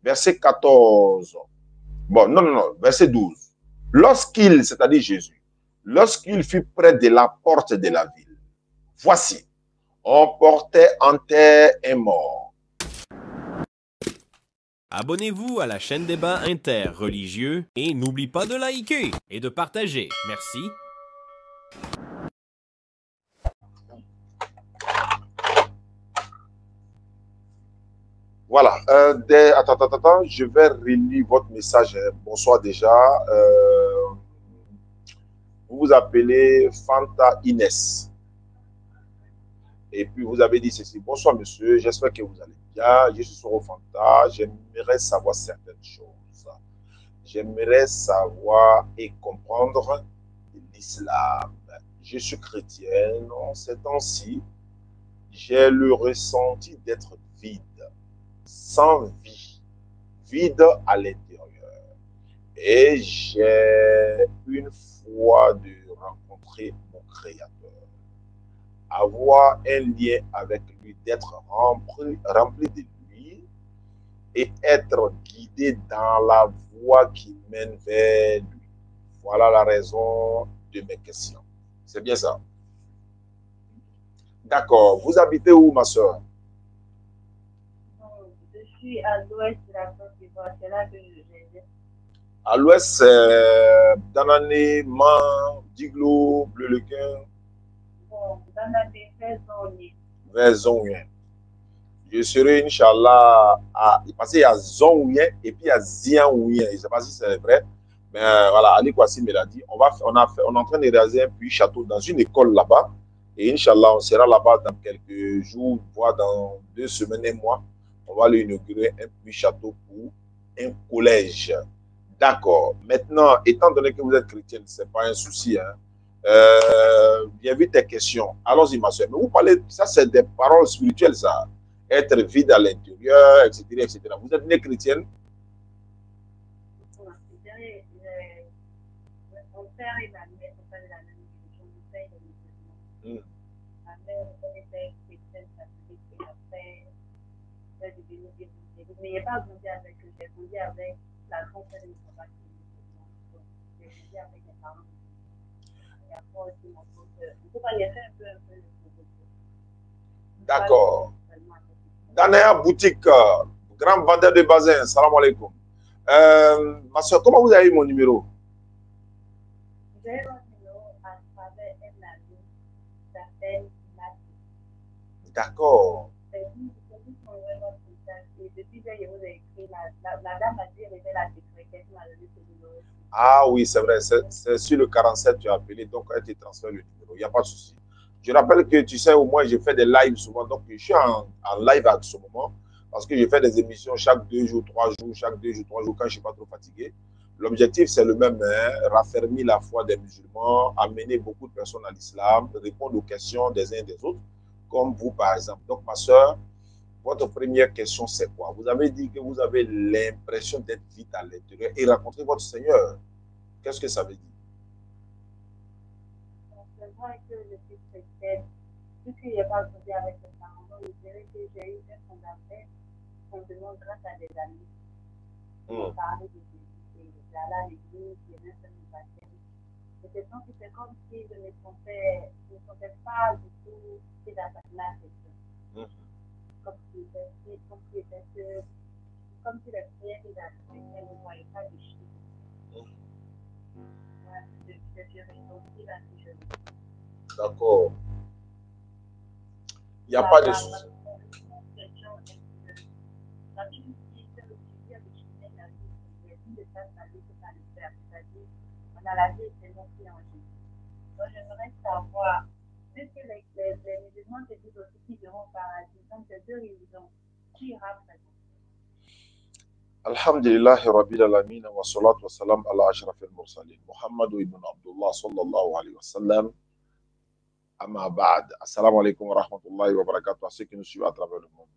verset 14. Bon, non, non, non, verset 12. Lorsqu'il, c'est-à-dire Jésus, lorsqu'il fut près de la porte de la ville, voici, on portait en terre un mort. Abonnez-vous à la chaîne Débat interreligieux et n'oublie pas de liker et de partager. Merci. Voilà. Attends, je vais relire votre message. Bonsoir déjà. Vous vous appelez Fanta Inès. Et puis vous avez dit ceci. Bonsoir monsieur, j'espère que vous allez bien. Je suis sur Fanta. J'aimerais savoir certaines choses. J'aimerais savoir et comprendre l'islam. Je suis chrétienne. Ces temps-ci, j'ai le ressenti d'être vide, sans vie, vide à l'intérieur. Et j'ai une foi de rencontrer mon Créateur, avoir un lien avec lui, d'être rempli de lui et être guidé dans la voie qui mène vers lui. Voilà la raison de mes questions. C'est bien ça? D'accord. Vous habitez où, ma soeur? Je suis à l'ouest de la Côte d'Ivoire, c'est là que je vais. À l'ouest, Danané, Man, Diglo, Bleu-le-Quin. Bon, Danané, Zongouin. Vers Zongouin. Je serai, Inch'Allah, parce qu'il y a Zongouin et puis il y a Zianouin. Je ne sais pas si c'est vrai. Mais voilà, Ali Kwasi me l'a dit. On est en train de réaliser un puits château dans une école là-bas. Et Inch'Allah, on sera là-bas dans quelques jours, voire dans 2 semaines, un mois. On va inaugurer un puits château pour un collège. D'accord. Maintenant, étant donné que vous êtes chrétienne, ce n'est pas un souci. Hein. Bien vu tes questions. Allons-y, ma soeur. Mais vous parlez, ça, c'est des paroles spirituelles, ça. Être vide à l'intérieur, etc., etc. Vous êtes née chrétienne? Mon père et ma mère sont pas de la même religion. Mon père est musulman. Ma mère était chrétienne catholique et après, elle est devenue évangélique. Mais il n'y a pas grandi avec eux. J'ai grandi avec la grand-mère de mon papa qui est musulman. Donc, j'ai grandi avec mes parents. Et après aussi, mon frère. En tout cas, il y a fait un peu le projet. D'accord. Danaya Boutique, grand vendeur de bazin. Salam alaikum. Ma soeur, comment vous avez eu mon numéro? J'ai eu mon numéro à travers un ami qui s'appelle Mathieu. D'accord. Et depuis que je vous ai écrit, la dame a dit qu'elle était la secrétaire qui m'a donné ce numéro. Ah oui, c'est vrai. C'est sur le 47 que tu as appelé, donc elle te transfère le numéro. Il n'y a pas de souci. Je rappelle que tu sais, au moins, je fais des lives souvent. Donc, je suis en live à ce moment parce que je fais des émissions chaque 2 jours, 3 jours, chaque 2 jours, 3 jours quand je ne suis pas trop fatigué. L'objectif, c'est le même, hein, raffermir la foi des musulmans, amener beaucoup de personnes à l'islam, répondre aux questions des uns et des autres, comme vous, par exemple. Donc, ma soeur, votre première question, c'est quoi? Vous avez dit que vous avez l'impression d'être vide à l'intérieur et rencontrer votre Seigneur. Qu'est-ce que ça veut dire? C'est vrai que je suis chrétienne. Vu qu'il n'y a pas grandi avec mes parents, je dirais que j'ai eu un fondement grâce à des amis qui m'ont parlé de Jésus. J'allais à l'église, j'ai même fait mon baptême. C'était comme si je ne sentais pas du tout ce d'attaquer la question. Comme si les prières que j'avais faites ne voyaient pas de chiffres. Je suis ressentie là que je. D'accord. Il n'y a pas de souci. La Bible dit que le plaisir de Jésus la vie, c'est une de sa salut que ça le fait. C'est-à-dire, on a la vie éternelle en Jésus. Donc, j'aimerais savoir, vu que les musulmans te disent aussi qu'ils iront au paradis, donc ces deux religions, qui ira présent? Alhamdulillah Rabbil Alamin wa salatu wa salam ala ashraf al-mursalin. Muhammad ibn Abdullah sallallahu alayhi wa sallam. Amma ba'd. Assalamu alaikum wa rahmatullahi wa barakatuh à ceux qui nous suivent à travers le monde.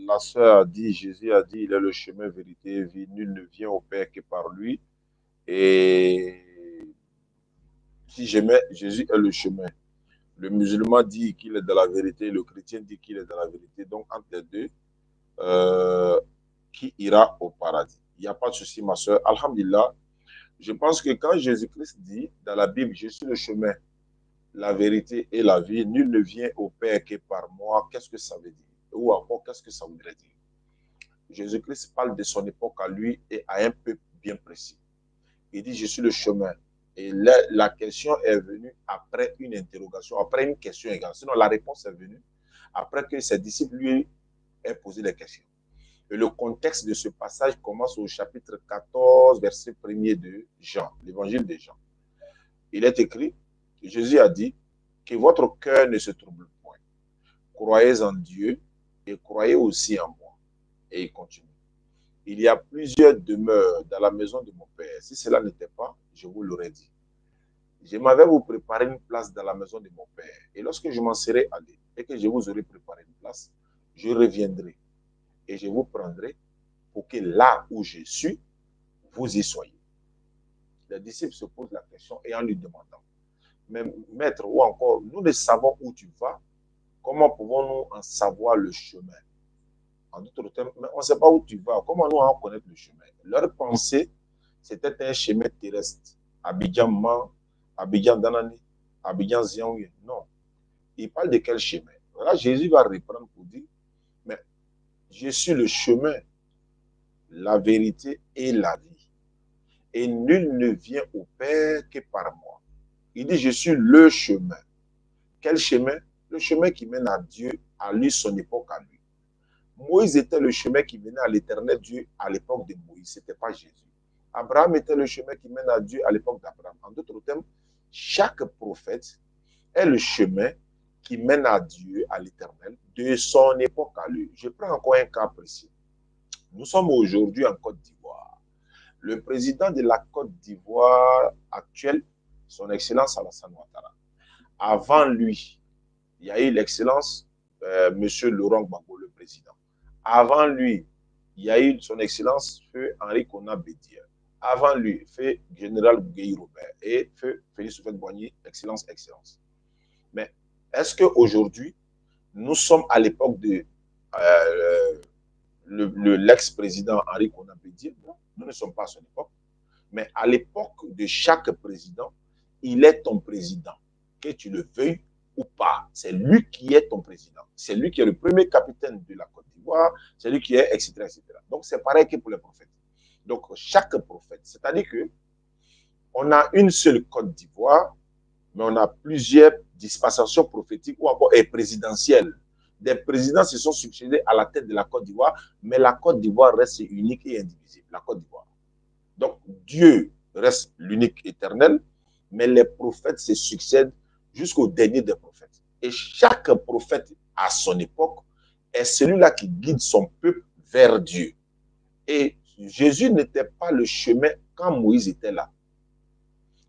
La sœur a dit, Jésus a dit, il est le chemin, vérité et vie. Nul ne vient au Père que par lui. Et si jamais Jésus est le chemin, le musulman dit qu'il est de la vérité, le chrétien dit qu'il est de la vérité. Donc, entre les deux, qui ira au paradis. Il n'y a pas de souci, ma soeur. Alhamdulillah, je pense que quand Jésus-Christ dit dans la Bible, je suis le chemin, la vérité et la vie, nul ne vient au Père que par moi, qu'est-ce que ça veut dire? Ou encore, qu'est-ce que ça voudrait dire? Jésus-Christ parle de son époque à lui et à un peuple bien précis. Il dit, je suis le chemin. Et là, la question est venue après une interrogation, après une question égale. Sinon, la réponse est venue après que ses disciples lui aient posé des questions. Et le contexte de ce passage commence au chapitre 14, verset 1er de Jean, l'évangile de Jean. Il est écrit, Jésus a dit, que votre cœur ne se trouble point. Croyez en Dieu et croyez aussi en moi. Et il continue. Il y a plusieurs demeures dans la maison de mon Père. Si cela n'était pas, je vous l'aurais dit. Je m'avais vous préparé une place dans la maison de mon Père. Et lorsque je m'en serai allé et que je vous aurai préparé une place, je reviendrai et je vous prendrai pour que là où je suis, vous y soyez. Les disciples se posent la question et en lui demandant, mais maître, ou encore, nous ne savons où tu vas, comment pouvons-nous en savoir le chemin? En d'autres termes, mais on ne sait pas où tu vas, comment nous en connaître le chemin? Leur pensée, c'était un chemin terrestre. Abidjan-Man, Abidjan-Danani, Abidjan-Ziaouye. Non. Il parle de quel chemin? Là, Jésus va reprendre pour dire, mais je suis le chemin, la vérité et la vie. Et nul ne vient au Père que par moi. Il dit, je suis le chemin. Quel chemin? Le chemin qui mène à Dieu, à lui, son époque à lui. Moïse était le chemin qui menait à l'éternel Dieu à l'époque de Moïse. Ce n'était pas Jésus. Abraham était le chemin qui mène à Dieu à l'époque d'Abraham. En d'autres termes, chaque prophète est le chemin qui mène à Dieu, à l'éternel, de son époque à lui. Je prends encore un cas précis. Nous sommes aujourd'hui en Côte d'Ivoire. Le président de la Côte d'Ivoire actuelle, son Excellence Alassane Ouattara. Avant lui, il y a eu l'Excellence M. Laurent Gbagbo, le président. Avant lui, il y a eu son Excellence Feu Henri Konan Bédier. Avant lui, Feu Général Guy Robert et Feu Félix Houphouët-Boigny, Excellence, Excellence. Mais est-ce qu'aujourd'hui, nous sommes à l'époque de l'ex-président Henri Konan Bédier? Non, nous ne sommes pas à son époque. Mais à l'époque de chaque président, il est ton président. Que tu le veuilles ou pas, c'est lui qui est ton président. C'est lui qui est le premier capitaine de la Côte d'Ivoire, c'est lui qui est, etc., etc. Donc, c'est pareil que pour les prophètes. Donc, chaque prophète, c'est-à-dire que on a une seule Côte d'Ivoire, mais on a plusieurs dispensations prophétiques ou encore présidentielles. Des présidents se sont succédés à la tête de la Côte d'Ivoire, mais la Côte d'Ivoire reste unique et indivisible, la Côte d'Ivoire. Donc, Dieu reste l'unique éternel, mais les prophètes se succèdent jusqu'au dernier des prophètes. Et chaque prophète, à son époque, est celui-là qui guide son peuple vers Dieu. Et Jésus n'était pas le chemin quand Moïse était là.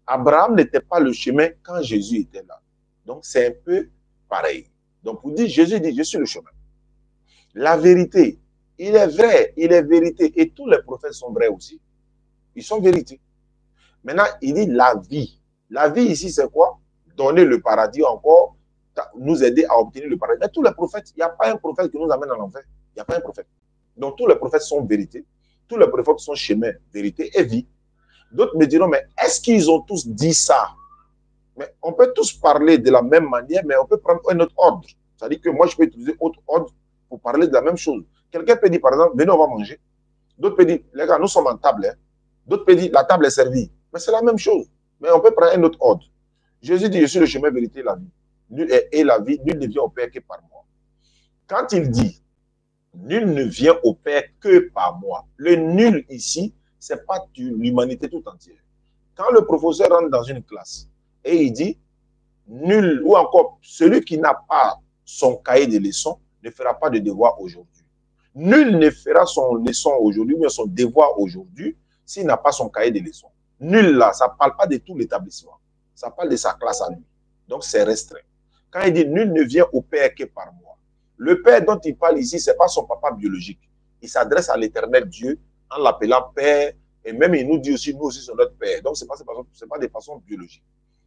Abraham n'était pas le chemin quand Jésus était là. Donc, c'est un peu pareil. Donc, vous dites, Jésus dit, je suis le chemin. La vérité, il est vrai, il est vérité. Et tous les prophètes sont vrais aussi. Ils sont vérité. Maintenant, il dit la vie. La vie ici, c'est quoi? Donner le paradis encore, nous aider à obtenir le paradis. Mais tous les prophètes, il n'y a pas un prophète qui nous amène en enfer. Il n'y a pas un prophète. Donc, tous les prophètes sont vérité. Tous les prophètes sont chemin, vérité et vie. D'autres me diront, mais est-ce qu'ils ont tous dit ça? Mais on peut tous parler de la même manière, mais on peut prendre un autre ordre. C'est-à-dire que moi, je peux utiliser autre ordre pour parler de la même chose. Quelqu'un peut dire, par exemple, venez, on va manger. D'autres peuvent dire, les gars, nous sommes en table. Hein. D'autres peuvent dire, la table est servie. Mais c'est la même chose. Mais on peut prendre un autre ordre. Jésus dit, je suis le chemin, vérité et la vie. Et la vie, nul ne vient au Père que par moi. Quand il dit, nul ne vient au Père que par moi, le nul ici, ce n'est pas l'humanité tout entière. Quand le professeur rentre dans une classe et il dit, nul, ou encore celui qui n'a pas son cahier de leçons ne fera pas de devoir aujourd'hui. Nul ne fera son leçon aujourd'hui, mais son devoir aujourd'hui, s'il n'a pas son cahier de leçons. Nul là, ça ne parle pas de tout l'établissement. Ça parle de sa classe à lui. Donc, c'est restreint. Quand il dit, nul ne vient au Père que par moi. Le Père dont il parle ici, ce n'est pas son papa biologique. Il s'adresse à l'éternel Dieu en l'appelant Père. Et même, il nous dit aussi, nous aussi, sommes notre Père. Donc, ce n'est pas de façon biologique.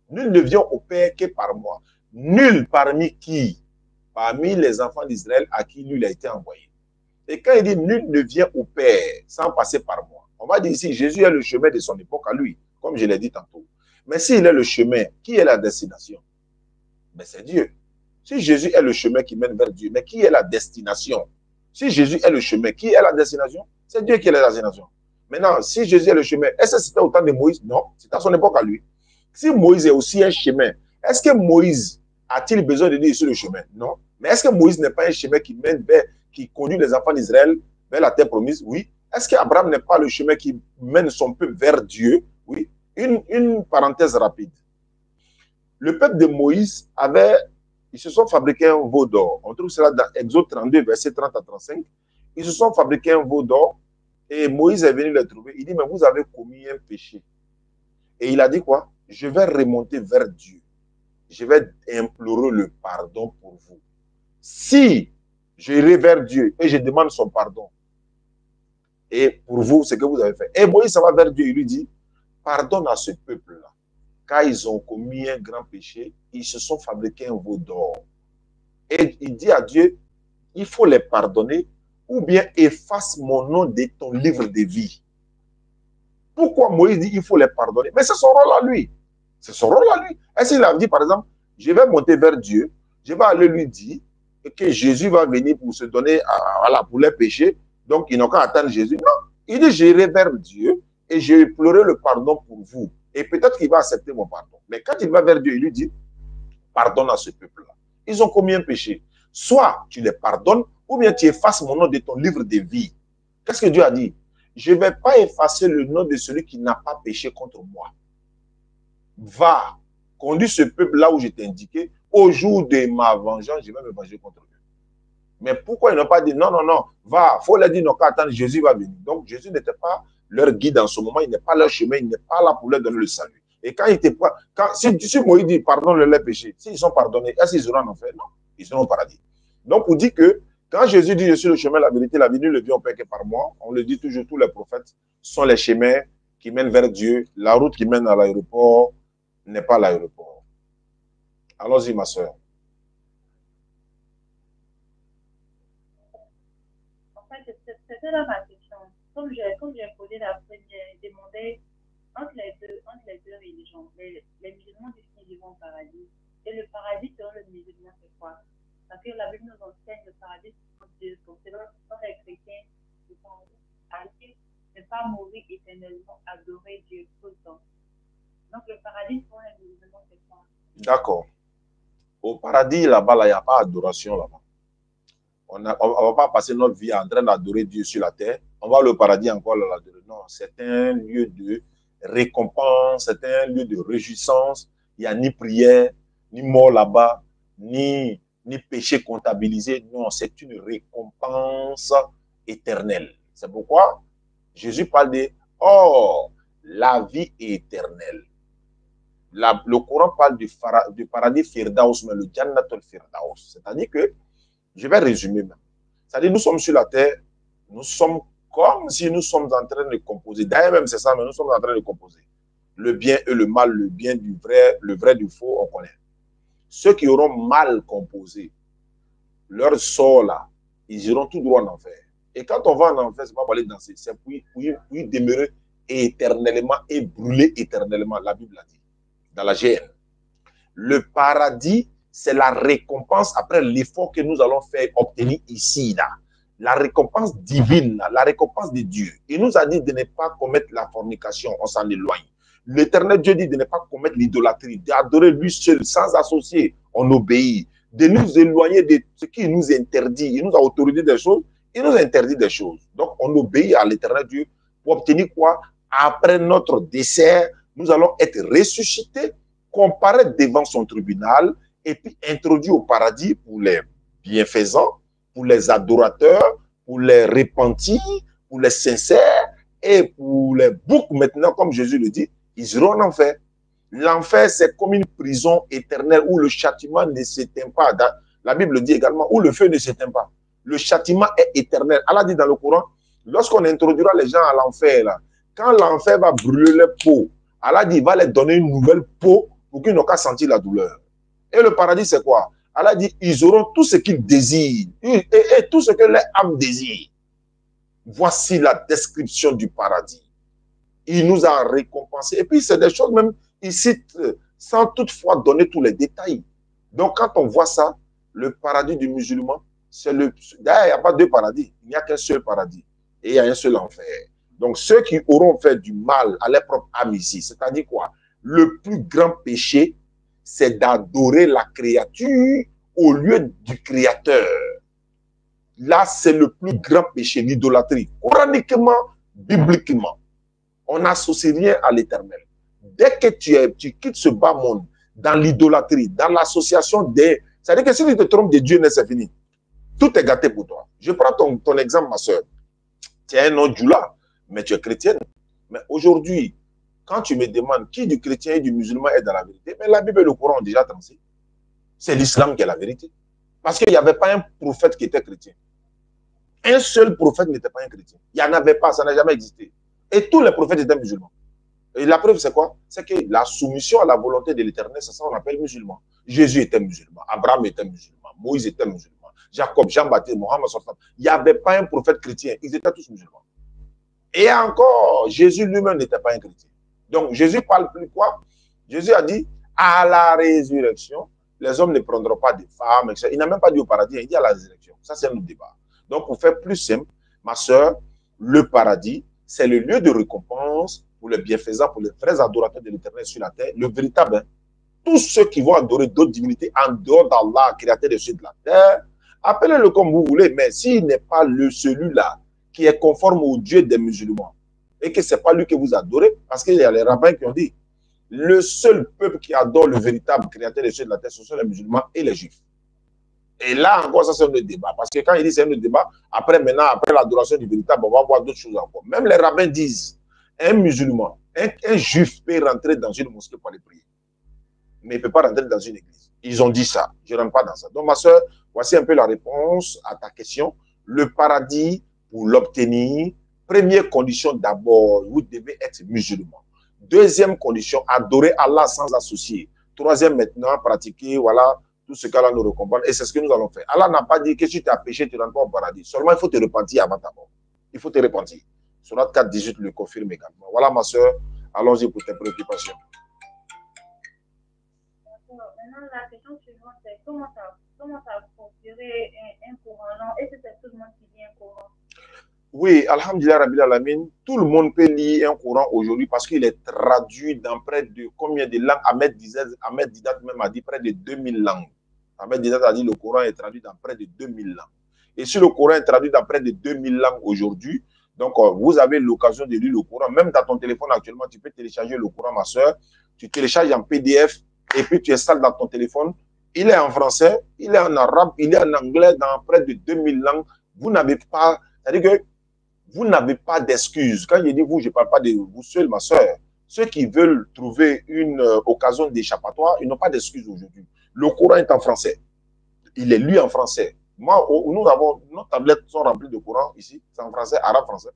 Nul ne vient au Père que par moi. Nul parmi qui? Parmi les enfants d'Israël à qui lui a été envoyé. Et quand il dit nul ne vient au Père sans passer par moi, on va dire ici, Jésus est le chemin de son époque à lui, comme je l'ai dit tantôt. Mais s'il est le chemin, qui est la destination? Mais c'est Dieu. Si Jésus est le chemin qui mène vers Dieu, mais qui est la destination? Si Jésus est le chemin, qui est la destination? C'est Dieu qui est la destination. Maintenant, si Jésus est le chemin, est-ce que c'était au temps de Moïse? Non, c'est à son époque à lui. Si Moïse est aussi un chemin, est-ce que Moïse a-t-il besoin de dire sur le chemin? Non. Mais est-ce que Moïse n'est pas un chemin qui mène vers, qui conduit les enfants d'Israël vers la terre promise? Oui. Est-ce qu'Abraham n'est pas le chemin qui mène son peuple vers Dieu? Oui. Une parenthèse rapide. Le peuple de Moïse avait, ils se sont fabriqués un veau d'or. On trouve cela dans Exode 32, verset 30 à 35. Ils se sont fabriqués un veau d'or et Moïse est venu les trouver. Il dit, mais vous avez commis un péché. Et il a dit quoi? Je vais remonter vers Dieu. Je vais implorer le pardon pour vous. Si je irai vers Dieu et je demande son pardon, et pour vous, ce que vous avez fait. Et Moïse s'en va vers Dieu, il lui dit, pardonne à ce peuple-là. Car ils ont commis un grand péché, ils se sont fabriqués un veau d'or. Et il dit à Dieu, il faut les pardonner, ou bien efface mon nom de ton livre de vie. Pourquoi Moïse dit il faut les pardonner? Mais c'est son rôle à lui. C'est son rôle à lui. Est-ce qu'il a dit, par exemple, je vais monter vers Dieu, je vais aller lui dire que Jésus va venir pour se donner voilà, pour les péchés, donc ils n'ont qu'à attendre Jésus. Non, il dit, j'irai vers Dieu et je pleurerai le pardon pour vous. Et peut-être qu'il va accepter mon pardon. Mais quand il va vers Dieu, il lui dit, pardonne à ce peuple-là. Ils ont commis un péché. Soit tu les pardonnes, ou bien tu effaces mon nom de ton livre de vie. Qu'est-ce que Dieu a dit? Je ne vais pas effacer le nom de celui qui n'a pas péché contre moi. Va, conduis ce peuple là où je t'ai indiqué. Au jour de ma vengeance, je vais me venger contre eux. Mais pourquoi ils n'ont pas dit non, non, non, va, il faut leur dire non, qu'attendre, Jésus va venir. Donc Jésus n'était pas leur guide en ce moment, il n'est pas leur chemin, il n'est pas là pour leur donner le salut. Et quand il était pas, si Moïse dit pardonne leurs péchés, s'ils sont pardonnés, est-ce qu'ils auront en enfer? Non, ils seront au paradis. Donc on dit que quand Jésus dit je suis le chemin, la vérité, la vie, nul ne vient au Père que par moi, on le dit toujours, tous les prophètes sont les chemins qui mènent vers Dieu. La route qui mène à l'aéroport n'est pas l'aéroport. Allons-y, ma soeur. En fait, c'était là ma question. Comme j'ai posé la première, j'ai demandé entre les deux religions, les musulmans disent qu'ils vont au paradis. Et le paradis, selon le musulman, c'est quoi? Parce que la Bible nous enseigne le paradis pour Dieu. Donc, selon les chrétiens, le paradis, ne pas mourir éternellement, adorer Dieu tout le temps. Donc, le paradis, selon les musulmans, c'est quoi? D'accord. Au paradis, là-bas, il n'y a pas d'adoration là-bas. On ne va pas passer notre vie en train d'adorer Dieu sur la terre. On va au paradis encore l'adorer. Non, c'est un lieu de récompense, c'est un lieu de réjouissance. Il n'y a ni prière, ni mort là-bas, ni péché comptabilisé. Non, c'est une récompense éternelle. C'est pourquoi Jésus parle de « Oh, la vie est éternelle ». Le Coran parle du paradis Firdaus, mais le Jannatul Firdaus. C'est-à-dire que, je vais résumer même. C'est-à-dire nous sommes sur la terre, nous sommes comme si nous sommes en train de composer. D'ailleurs même c'est ça, mais nous sommes en train de composer. Le bien et le mal, le bien du vrai, le vrai du faux, on connaît. Ceux qui auront mal composé, leur sort là, ils iront tout droit en enfer. Et quand on va en enfer, c'est pas pour aller danser, c'est pour y demeurer éternellement et brûler éternellement, la Bible a dit, dans la GN. Le paradis, c'est la récompense après l'effort que nous allons faire obtenir ici, là. La récompense divine, là, la récompense de Dieu. Il nous a dit de ne pas commettre la fornication, on s'en éloigne. L'Éternel Dieu dit de ne pas commettre l'idolâtrie, d'adorer lui seul, sans associer, on obéit. De nous éloigner de ce qui nous interdit. Il nous a autorisé des choses, il nous interdit des choses. Donc, on obéit à l'Éternel Dieu pour obtenir quoi? Après notre décès, nous allons être ressuscités, comparaître devant son tribunal et puis introduits au paradis pour les bienfaisants, pour les adorateurs, pour les repentis, pour les sincères et pour les boucs maintenant, comme Jésus le dit, ils iront en enfer. L'enfer, c'est comme une prison éternelle où le châtiment ne s'éteint pas. La Bible dit également où le feu ne s'éteint pas. Le châtiment est éternel. Allah dit dans le Coran, lorsqu'on introduira les gens à l'enfer, quand l'enfer va brûler les peaux, Allah dit, il va leur donner une nouvelle peau pour qu'ils n'ont qu'à sentir la douleur. Et le paradis, c'est quoi? Allah dit, ils auront tout ce qu'ils désirent et tout ce que leur âme désire. Voici la description du paradis. Il nous a récompensé. Et puis, c'est des choses même, il cite sans toutefois donner tous les détails. Donc, quand on voit ça, le paradis du musulman, c'est le... D'ailleurs, il n'y a pas deux paradis. Il n'y a qu'un seul paradis. Et il y a un seul enfer. Donc, ceux qui auront fait du mal à leur propre âme ici, c'est-à-dire quoi? Le plus grand péché, c'est d'adorer la créature au lieu du créateur. Là, c'est le plus grand péché, l'idolâtrie. Coraniquement, bibliquement, on n'associe rien à l'éternel. Dès que tu quittes ce bas monde, dans l'idolâtrie, dans l'association des... C'est-à-dire que si tu te trompes de Dieu, c'est fini. Tout est gâté pour toi. Je prends ton exemple, ma soeur. Tu es un nom là, mais tu es chrétienne. Mais aujourd'hui, quand tu me demandes qui du chrétien et du musulman est dans la vérité, mais la Bible et le Coran ont déjà tranché. C'est l'islam qui est la vérité. Parce qu'il n'y avait pas un prophète qui était chrétien. Un seul prophète n'était pas un chrétien. Il n'y en avait pas, ça n'a jamais existé. Et tous les prophètes étaient musulmans. Et la preuve, c'est quoi? C'est que la soumission à la volonté de l'éternel, c'est ça qu'on appelle musulman. Jésus était musulman, Abraham était musulman, Moïse était musulman, Jacob, Jean-Baptiste, Mohammed, il n'y avait pas un prophète chrétien, ils étaient tous musulmans. Et encore, Jésus lui-même n'était pas un chrétien. Donc, Jésus parle plus quoi? Jésus a dit, à la résurrection, les hommes ne prendront pas de femmes, etc. Il n'a même pas dit au paradis, il dit à la résurrection. Ça, c'est un autre débat. Donc, pour faire plus simple, ma soeur, le paradis, c'est le lieu de récompense pour les bienfaisants, pour les vrais adorateurs de l'éternel sur la terre, le véritable. Hein. Tous ceux qui vont adorer d'autres divinités en dehors d'Allah, créateur des cieux de la terre, appelez-le comme vous voulez, mais s'il n'est pas celui-là qui est conforme au Dieu des musulmans, et que ce n'est pas lui que vous adorez, parce qu'il y a les rabbins qui ont dit, le seul peuple qui adore le véritable créateur des cieux de la terre, ce sont les musulmans et les juifs. Et là encore, ça c'est un autre débat. Parce que quand il dit c'est un autre débat, après maintenant, après l'adoration du véritable, on va voir d'autres choses encore. Même les rabbins disent, un musulman, un juif peut rentrer dans une mosquée pour aller prier. Mais il ne peut pas rentrer dans une église. Ils ont dit ça. Je ne rentre pas dans ça. Donc ma soeur, voici un peu la réponse à ta question. Le paradis, pour l'obtenir, première condition d'abord, vous devez être musulman. Deuxième condition, adorer Allah sans associer. Troisième maintenant, pratiquer, voilà, tout ce qu'Allah nous récompense. Et c'est ce que nous allons faire. Allah n'a pas dit que si tu as péché, tu ne rentres pas au paradis. Seulement, il faut te repentir avant ta mort. Il faut te repentir. Surat 4, 18 le confirme également. Voilà, ma soeur. Allons-y pour tes préoccupations. Maintenant, la question suivante, c'est comment ça procurer un courant? Est-ce que c'est tout le monde qui lit un courant? Oui, Alhamdulillah Rabbil Alamin, tout le monde peut lire un Coran aujourd'hui parce qu'il est traduit dans près de combien de langues? Ahmed Didat même a dit près de 2000 langues. Ahmed Didat a dit le Coran est traduit dans près de 2000 langues. Et si le Coran est traduit dans près de 2000 langues aujourd'hui, donc vous avez l'occasion de lire le Coran. Même dans ton téléphone actuellement, tu peux télécharger le Coran, ma soeur. Tu télécharges en PDF et puis tu installes dans ton téléphone. Il est en français, il est en arabe, il est en anglais dans près de 2000 langues. Vous n'avez pas... C'est-à-dire que vous n'avez pas d'excuses. Quand je dis vous, je ne parle pas de vous seul, ma soeur. Ceux qui veulent trouver une occasion d'échappatoire, ils n'ont pas d'excuses aujourd'hui. Le Coran est en français. Il est lu en français. Moi, nos tablettes sont remplies de Coran ici. C'est en français, arabe, français.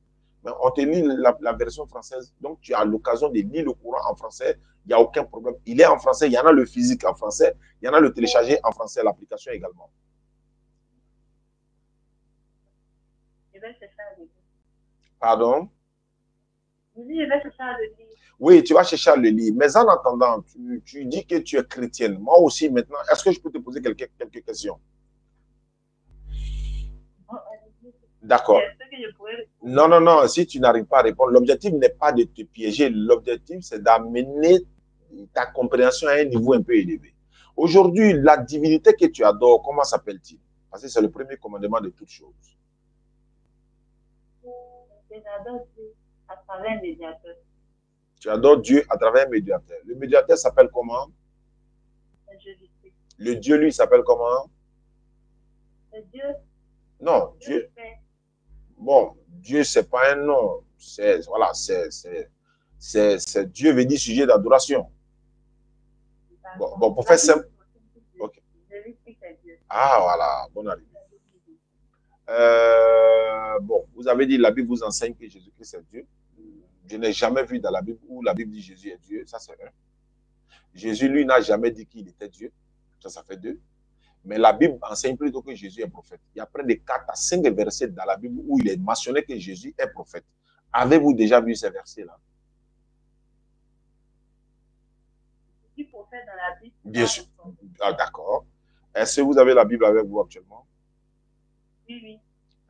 Mais on te lit la version française. Donc, tu as l'occasion de lire le Coran en français. Il n'y a aucun problème. Il est en français. Il y en a le physique en français. Il y en a le téléchargé en français, l'application également. Pardon? Je vais chercher à le lire. Oui, tu vas chercher à le lire. Mais en attendant, tu dis que tu es chrétienne. Moi aussi, maintenant, est-ce que je peux te poser quelques questions? D'accord. Non, non, non. Si tu n'arrives pas à répondre, l'objectif n'est pas de te piéger. L'objectif, c'est d'amener ta compréhension à un niveau un peu élevé. Aujourd'hui, la divinité que tu adores, comment s'appelle-t-il? Parce que c'est le premier commandement de toutes choses. J'adore Dieu à travers un médiateur. Tu adores Dieu à travers un médiateur. Le médiateur s'appelle comment? Le Dieu, lui, s'appelle comment? Le Dieu. Non, Dieu. Bon, Dieu, ce n'est pas un nom. Voilà, Dieu veut dire sujet d'adoration. Bon, pour faire simple. Okay. Ah, voilà, bonne arrivée. Bon, vous avez dit, la Bible vous enseigne que Jésus-Christ est Dieu. Je n'ai jamais vu dans la Bible où la Bible dit Jésus est Dieu. Ça, c'est un. Jésus, lui, n'a jamais dit qu'il était Dieu. Ça fait deux. Mais la Bible enseigne plutôt que Jésus est prophète. Il y a près de 4 à 5 versets dans la Bible où il est mentionné que Jésus est prophète. Avez-vous déjà vu ces versets-là? Jésus prophète dans la Bible. Bien sûr. Ah, d'accord. Est-ce que vous avez la Bible avec vous actuellement? Oui, oui.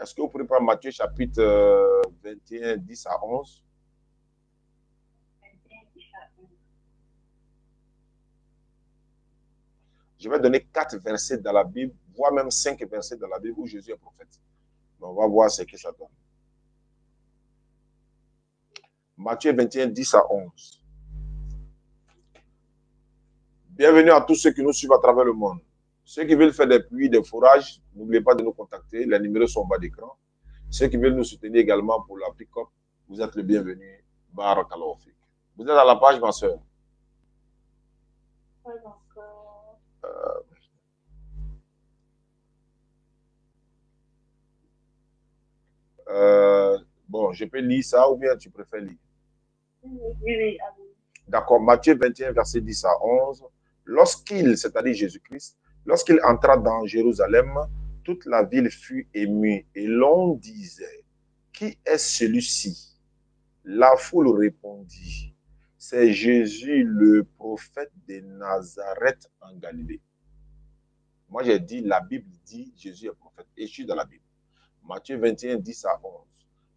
Est-ce que vous pouvez prendre Matthieu chapitre 21, 10 à 11? Je vais donner 4 versets dans la Bible, voire même 5 versets dans la Bible où Jésus est prophète. Mais on va voir ce que ça donne. Matthieu 21, 10 à 11. Bienvenue à tous ceux qui nous suivent à travers le monde. Ceux qui veulent faire des puits, des fourrages, n'oubliez pas de nous contacter. Les numéros sont en bas d'écran. Ceux qui veulent nous soutenir également pour la pick-up, vous êtes le bienvenu. Barakallahu fik. Vous êtes à la page, ma soeur? Pas encore. Bon, je peux lire ça ou bien tu préfères lire? Oui, oui. D'accord, Matthieu 21, verset 10 à 11. Lorsqu'il, c'est-à-dire Jésus-Christ, lorsqu'il entra dans Jérusalem, toute la ville fut émue et l'on disait, qui est celui-ci? La foule répondit, c'est Jésus, le prophète de Nazareth en Galilée. Moi, j'ai dit, la Bible dit, Jésus est prophète. Et je suis dans la Bible. Matthieu 21, 10 à 11.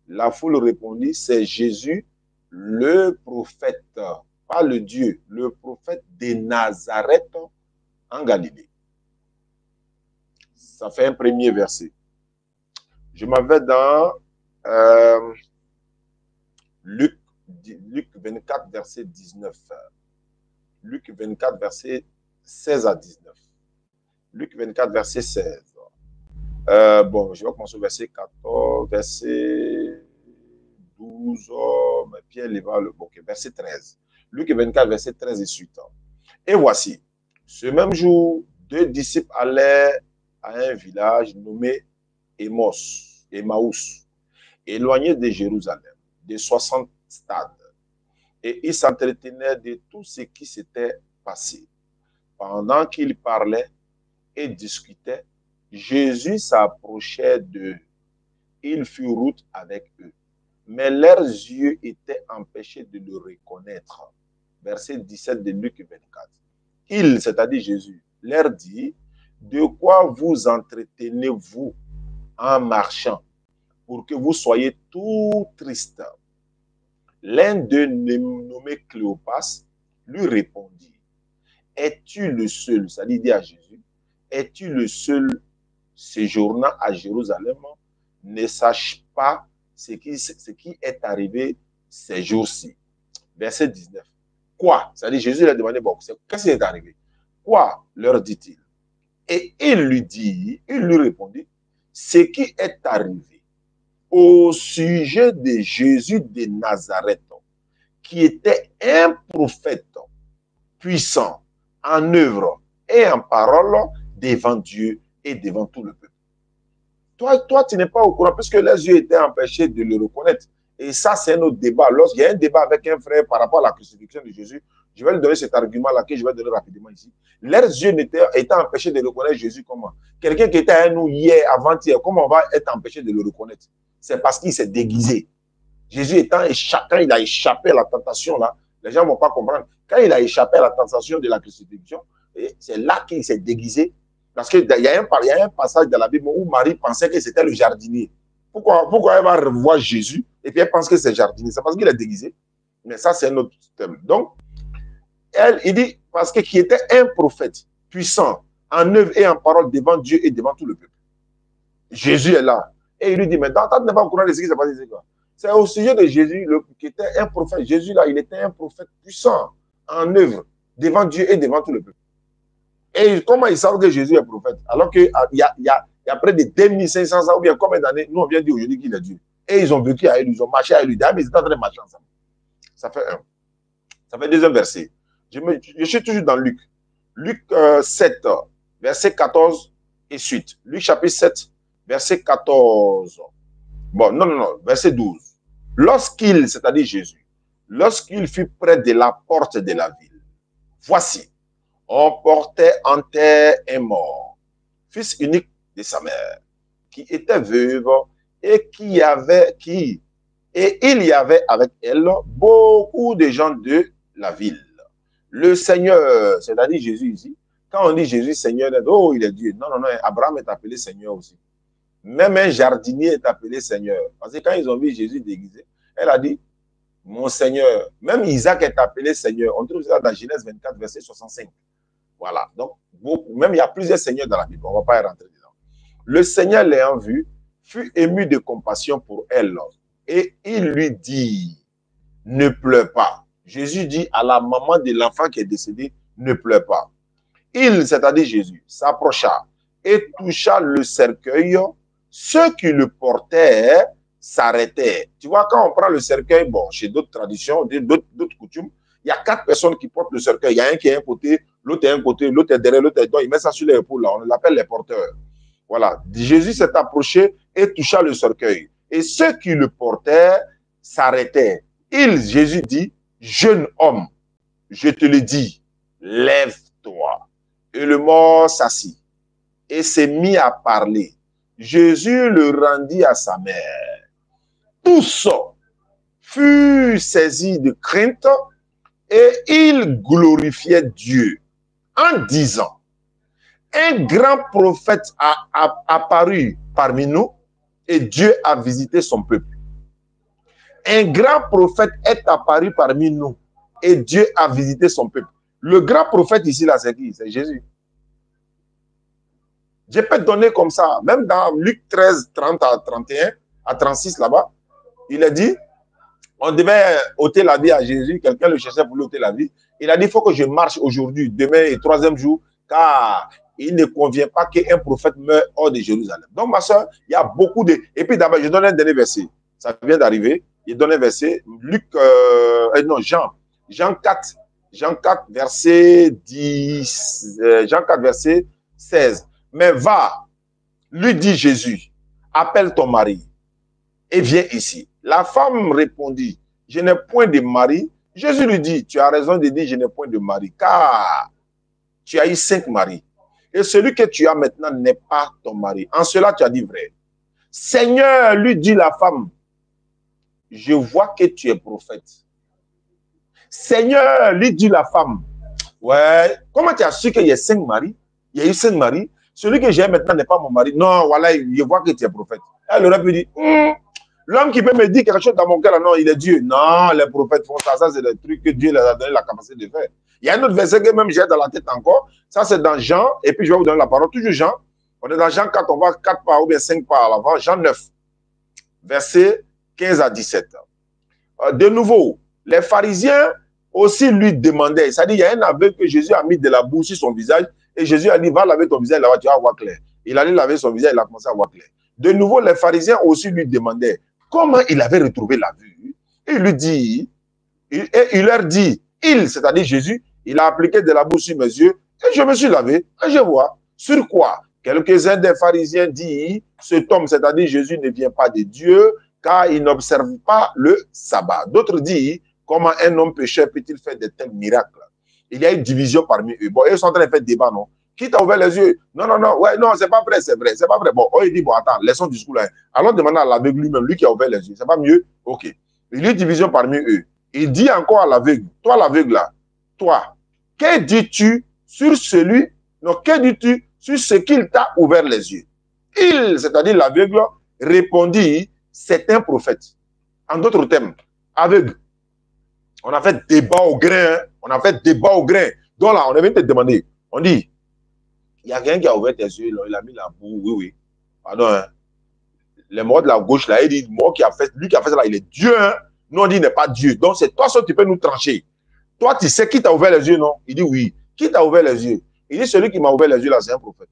La foule répondit, c'est Jésus, le prophète, pas le Dieu, le prophète de Nazareth en Galilée. Ça fait un premier verset. Je m'en vais dans Luc 24, verset 19. Luc 24, verset 16 à 19. Luc 24, verset 16. Bon, je vais commencer au verset 14, verset 12, mais Pierre leva le bouquet, verset 13. Luc 24, verset 13 et suite. Et voici, ce même jour, 2 disciples allaient à un village nommé Emmaüs, éloigné de Jérusalem, de 60 stades. Et ils s'entretenaient de tout ce qui s'était passé. Pendant qu'ils parlaient et discutaient, Jésus s'approchait d'eux. Il fit route avec eux. Mais leurs yeux étaient empêchés de le reconnaître. Verset 17 de Luc 24. Il, c'est-à-dire Jésus, leur dit, de quoi vous entretenez-vous en marchant pour que vous soyez tout tristes? L'un d'eux, nommé Cléopas, lui répondit, es-tu le seul, c'est-à-dire dit à Jésus, es-tu le seul séjournant à Jérusalem, ne sache pas ce qui est arrivé ces jours-ci. Verset 19. Quoi? C'est-à-dire Jésus lui a demandé, bon, qu'est-ce qui est arrivé? Quoi? Leur dit-il. Et il lui répondit, ce qui est arrivé au sujet de Jésus de Nazareth, qui était un prophète puissant en œuvre et en parole devant Dieu et devant tout le peuple. Toi, tu n'es pas au courant, puisque les yeux étaient empêchés de le reconnaître. Et ça, c'est un autre débat. Lorsqu'il y a un débat avec un frère par rapport à la crucifixion de Jésus, je vais lui donner cet argument-là que je vais donner rapidement ici. Leurs yeux étaient empêchés de reconnaître Jésus comment? Quelqu'un qui était à nous hier, avant-hier, comment on va être empêché de le reconnaître? C'est parce qu'il s'est déguisé. Jésus quand il a échappé à la tentation, là, les gens ne vont pas comprendre. Quand il a échappé à la tentation de la crucifixion, c'est là qu'il s'est déguisé. Parce qu'il y a un passage dans la Bible où Marie pensait que c'était le jardinier. Pourquoi elle va revoir Jésus et puis elle pense que c'est jardinier? C'est parce qu'il est déguisé. Mais ça, c'est un autre thème. Donc, il dit, parce qu'il était un prophète puissant en œuvre et en parole devant Dieu et devant tout le peuple. Jésus est là. Et il lui dit, mais dans ta n'est pas au courant de ce qui s'est passé, c'est quoi? C'est au sujet de Jésus, qui était un prophète. Jésus, là, il était un prophète puissant en œuvre devant Dieu et devant tout le peuple. Et comment ils savent que Jésus est prophète? Alors qu'il y a près de 2500 ans, ou bien combien d'années, nous on vient dire aujourd'hui qu'il est Dieu. Et ils ont vécu à lui, ils ont marché à lui. D'ailleurs, ils étaient en train de marcher ensemble. Ça fait un. Ça fait deuxième verset. Je suis toujours dans Luc. Luc 7, verset 14 et suite. Luc chapitre 7, verset 14. Bon, non, verset 12. Lorsqu'il, c'est-à-dire Jésus, lorsqu'il fut près de la porte de la ville, voici, on portait en terre un mort, fils unique de sa mère, qui était veuve et il y avait avec elle beaucoup de gens de la ville. Le Seigneur, c'est-à-dire Jésus ici, quand on dit Jésus Seigneur, oh, il est Dieu. Non, non, non, Abraham est appelé Seigneur aussi. Même un jardinier est appelé Seigneur. Parce que quand ils ont vu Jésus déguisé, elle a dit, mon Seigneur. Même Isaac est appelé Seigneur. On trouve ça dans Genèse 24, verset 65. Voilà. Donc, même il y a plusieurs seigneurs dans la Bible. On ne va pas y rentrer dedans. Le Seigneur l'ayant vu, fut ému de compassion pour elle. Et il lui dit, ne pleure pas. Jésus dit à la maman de l'enfant qui est décédé, ne pleure pas. Il, c'est-à-dire Jésus, s'approcha et toucha le cercueil. Ceux qui le portaient s'arrêtaient. Tu vois, quand on prend le cercueil, bon, chez d'autres traditions, d'autres coutumes, il y a 4 personnes qui portent le cercueil. Il y a un qui est à un côté, l'autre est à un côté, l'autre est derrière, l'autre est dedans. Il met ça sur les épaules, là. On l'appelle les porteurs. Voilà. Jésus s'est approché et toucha le cercueil. Et ceux qui le portaient s'arrêtaient. Jésus dit, jeune homme, je te le dis, lève-toi. Et le mort s'assit et s'est mis à parler. Jésus le rendit à sa mère. Tous furent saisis de crainte et ils glorifiaient Dieu en disant, un grand prophète a apparu parmi nous et Dieu a visité son peuple. Un grand prophète est apparu parmi nous et Dieu a visité son peuple. Le grand prophète ici, là, c'est qui? C'est Jésus. Je peux te donner comme ça, même dans Luc 13, 30 à 31, à 36 là-bas, il a dit, on devait ôter la vie à Jésus, quelqu'un le cherchait pour lui ôter la vie. Il a dit, il faut que je marche aujourd'hui, demain et 3e jour, car il ne convient pas qu'un prophète meure hors de Jérusalem. Donc, ma soeur, il y a beaucoup de... Et puis d'abord, je donne un dernier verset. Ça vient d'arriver. Il donne un verset. Jean 4, verset 10, Jean 4, verset 16. Mais va, lui dit Jésus, appelle ton mari et viens ici. La femme répondit, je n'ai point de mari. Jésus lui dit, tu as raison de dire, je n'ai point de mari, car tu as eu 5 maris. Et celui que tu as maintenant n'est pas ton mari. En cela, tu as dit vrai. Seigneur, lui dit la femme, je vois que tu es prophète. Seigneur, lui dit la femme, ouais, comment tu as su qu'il y a 5 maris? Il y a eu 5 maris. Celui que j'ai maintenant n'est pas mon mari. Non, voilà, je vois que tu es prophète. Elle aurait pu dire, l'homme qui peut me dire quelque chose dans mon cœur, non, il est Dieu. Non, les prophètes font ça. Ça, c'est le truc que Dieu leur a donné la capacité de faire. Il y a un autre verset que même j'ai dans la tête encore. Ça, c'est dans Jean. Et puis, je vais vous donner la parole. Toujours Jean. On est dans Jean 4, on va 4 pas ou bien 5 pas à l'avant. Jean 9, verset 15 à 17. De nouveau, les pharisiens aussi lui demandaient. C'est-à-dire, il y a un aveugle que Jésus a mis de la boue sur son visage. Et Jésus a dit, va laver ton visage là-bas, tu vas voir clair. Il allait laver son visage, il a commencé à voir clair. De nouveau, les pharisiens aussi lui demandaient comment il avait retrouvé la vue. Et il lui dit, il leur dit, c'est-à-dire Jésus, il a appliqué de la boue sur mes yeux et je me suis lavé et je vois. Sur quoi? Quelques-uns des pharisiens disent, cet homme, c'est-à-dire Jésus, ne vient pas de Dieu car il n'observe pas le sabbat. D'autres disent, comment un homme pécheur peut-il faire de tels miracles? Il y a une division parmi eux. Bon, ils sont en train de faire débat, non? Qui t'a ouvert les yeux? Non, non, non, ouais, non, c'est pas vrai, c'est vrai, c'est pas vrai. Bon, il dit, bon, attends, laissons du discours là. Allons demander à l'aveugle lui-même, lui qui a ouvert les yeux. C'est pas mieux? Ok. Il y a une division parmi eux. Il dit encore à l'aveugle, toi l'aveugle là, toi, que dis-tu sur celui, non, que dis-tu sur ce qu'il t'a ouvert les yeux? Il, c'est-à-dire l'aveugle, répondit, c'est un prophète. En d'autres termes, aveugle. On a fait débat au grain, hein? On a fait débat au grain. Donc là, on est venu te demander, on dit, il y a quelqu'un qui a ouvert tes yeux, là, il a mis la boue, oui, oui. Pardon, hein? Les morts de la gauche, là, il dit, moi qui a fait, lui qui a fait ça, là, il est Dieu, hein? Nous, on dit, il n'est pas Dieu. Donc, c'est toi seul qui peux nous trancher. Toi, tu sais qui t'a ouvert les yeux, non? Il dit, oui. Qui t'a ouvert les yeux? Il dit, celui qui m'a ouvert les yeux, là, c'est un prophète.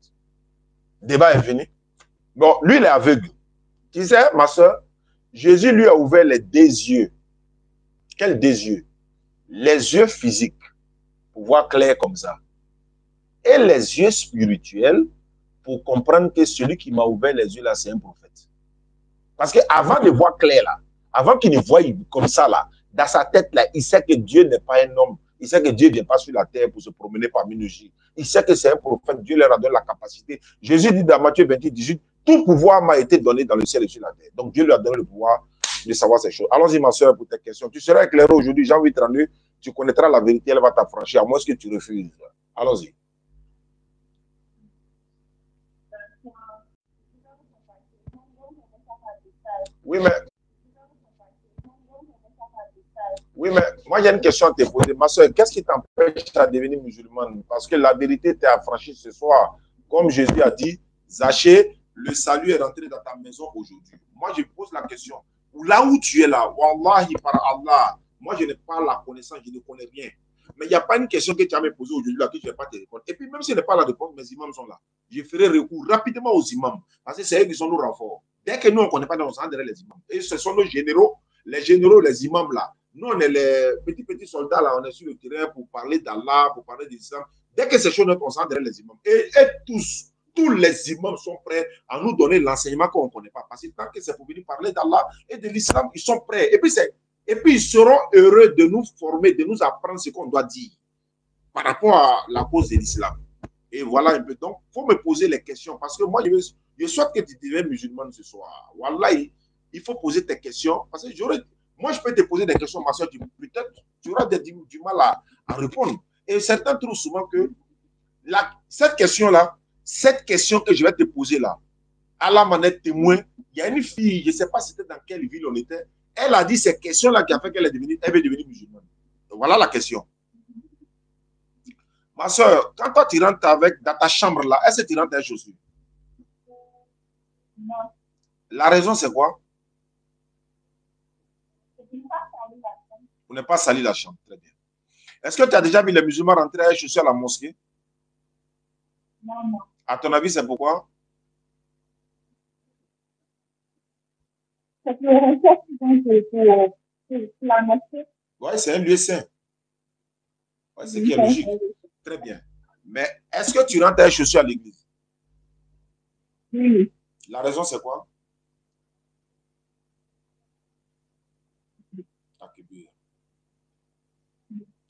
Débat est fini. Bon, lui, il est aveugle. Tu sais, ma soeur, Jésus lui a ouvert les 2 yeux. Quels 2 yeux? Les yeux physiques, pour voir clair comme ça. Et les yeux spirituels, pour comprendre que celui qui m'a ouvert les yeux là, c'est un prophète. Parce qu'avant de voir clair là, avant qu'il ne voie comme ça là, dans sa tête là, il sait que Dieu n'est pas un homme. Il sait que Dieu ne vient pas sur la terre pour se promener parmi nous. Il sait que c'est un prophète. Dieu leur a donné la capacité. Jésus dit dans Matthieu 28, 18, tout pouvoir m'a été donné dans le ciel et sur la terre. Donc Dieu lui a donné le pouvoir de savoir ces choses. Allons-y, ma soeur, pour tes questions. Tu seras éclairé aujourd'hui, Jean 8, 32. Tu connaîtras la vérité, elle va t'affranchir, à moins que tu refuses. Allons-y. Oui, mais moi j'ai une question à te poser. Ma soeur, qu'est-ce qui t'empêche à devenir musulmane? Parce que la vérité t'est affranchie ce soir. Comme Jésus a dit, Zachée, le salut est rentré dans ta maison aujourd'hui. Moi, je pose la question. Là où tu es là, Wallahi, par Allah, moi je n'ai pas la connaissance, je ne connais rien. Mais il n'y a pas une question que tu as me posée aujourd'hui là que je ne vais pas te répondre. Et puis même si je n'ai pas la réponse, mes imams sont là. Je ferai recours rapidement aux imams. Parce que c'est eux qui sont nos renforts. Dès que nous, on ne connaît pas, on s'en dirait les imams. Et ce sont nos généraux, les imams là. Nous, on est les petits soldats là, on est sur le terrain pour parler d'Allah, pour parler d'Islam. Dès que c'est chaud, on s'en dirait les imams. Et tous les imams sont prêts à nous donner l'enseignement qu'on ne connaît pas. Parce que tant que c'est pour venir parler d'Allah et de l'islam, ils sont prêts. Et puis, ils seront heureux de nous former, de nous apprendre ce qu'on doit dire par rapport à la cause de l'islam. Et voilà un peu. Donc, il faut me poser les questions. Parce que moi, je souhaite que tu deviennes musulman ce soir. Wallah, il faut poser tes questions. Parce que moi, je peux te poser des questions, ma soeur. Peut-être tu auras du mal à répondre. Et certains trouvent souvent que cette question que je vais te poser là, à la manette témoin, il y a une fille, je ne sais pas c'était dans quelle ville on était, elle a dit ces questions-là qui a fait qu'elle veut devenir musulmane. Donc, voilà la question. Ma soeur, quand toi tu rentres dans ta chambre là, est-ce que tu rentres avec chaussures? Non. La raison c'est quoi? Vous n'avez pas sali la chambre. Très bien. Est-ce que tu as déjà vu les musulmans rentrer avec chaussures à la mosquée? Non. À ton avis, c'est pourquoi? C'est que la mosquée. Oui, c'est un lieu saint. Ouais, c'est qui est logique. Très bien. Mais est-ce que tu rentres avec chaussures à l'église? Oui. La raison, c'est quoi?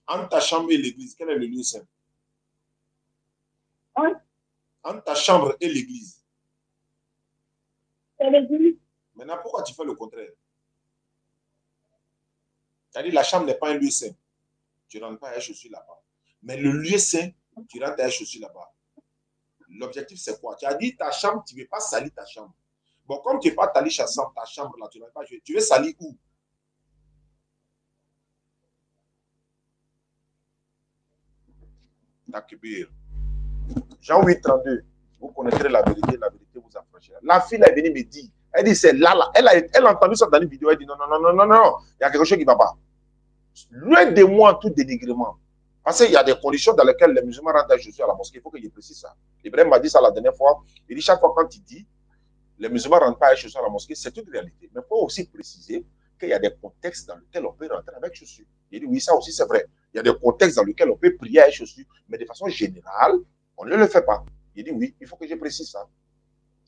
Entre ta chambre et l'église, quel est le lieu saint? Entre ta chambre et l'église. C'est l'église. Maintenant, pourquoi tu fais le contraire? C'est-à-dire, la chambre n'est pas un lieu saint. Tu ne rentres pas avec chaussures là-bas. Mais le lieu saint, tu rentres avec chaussures là-bas. L'objectif, c'est quoi? Tu as dit ta chambre, tu ne veux pas salir ta chambre. Bon, comme tu n'es pas allé ta chambre là, tu ne veux pas, tu veux salir où? Takbir. Jean 8, 32. Vous connaîtrez la vérité vous affranchira. La fille est venue me dire, elle dit, c'est là. Elle a entendu ça dans une vidéo, elle dit, non, il y a quelque chose qui ne va pas. Loin de moi tout dénigrement. Parce qu'il y a des conditions dans lesquelles les musulmans rentrent je suis à la mosquée. Il faut que je précise ça. Ibrahim m'a dit ça la dernière fois. Il dit chaque fois quand il dit les musulmans ne rentrent pas avec chaussures à la mosquée, c'est une réalité. Mais il faut aussi préciser qu'il y a des contextes dans lesquels on peut rentrer avec chaussures. Il dit oui, ça aussi c'est vrai. Il y a des contextes dans lesquels on peut prier avec chaussures, mais de façon générale, on ne le fait pas. Il dit oui, il faut que je précise ça.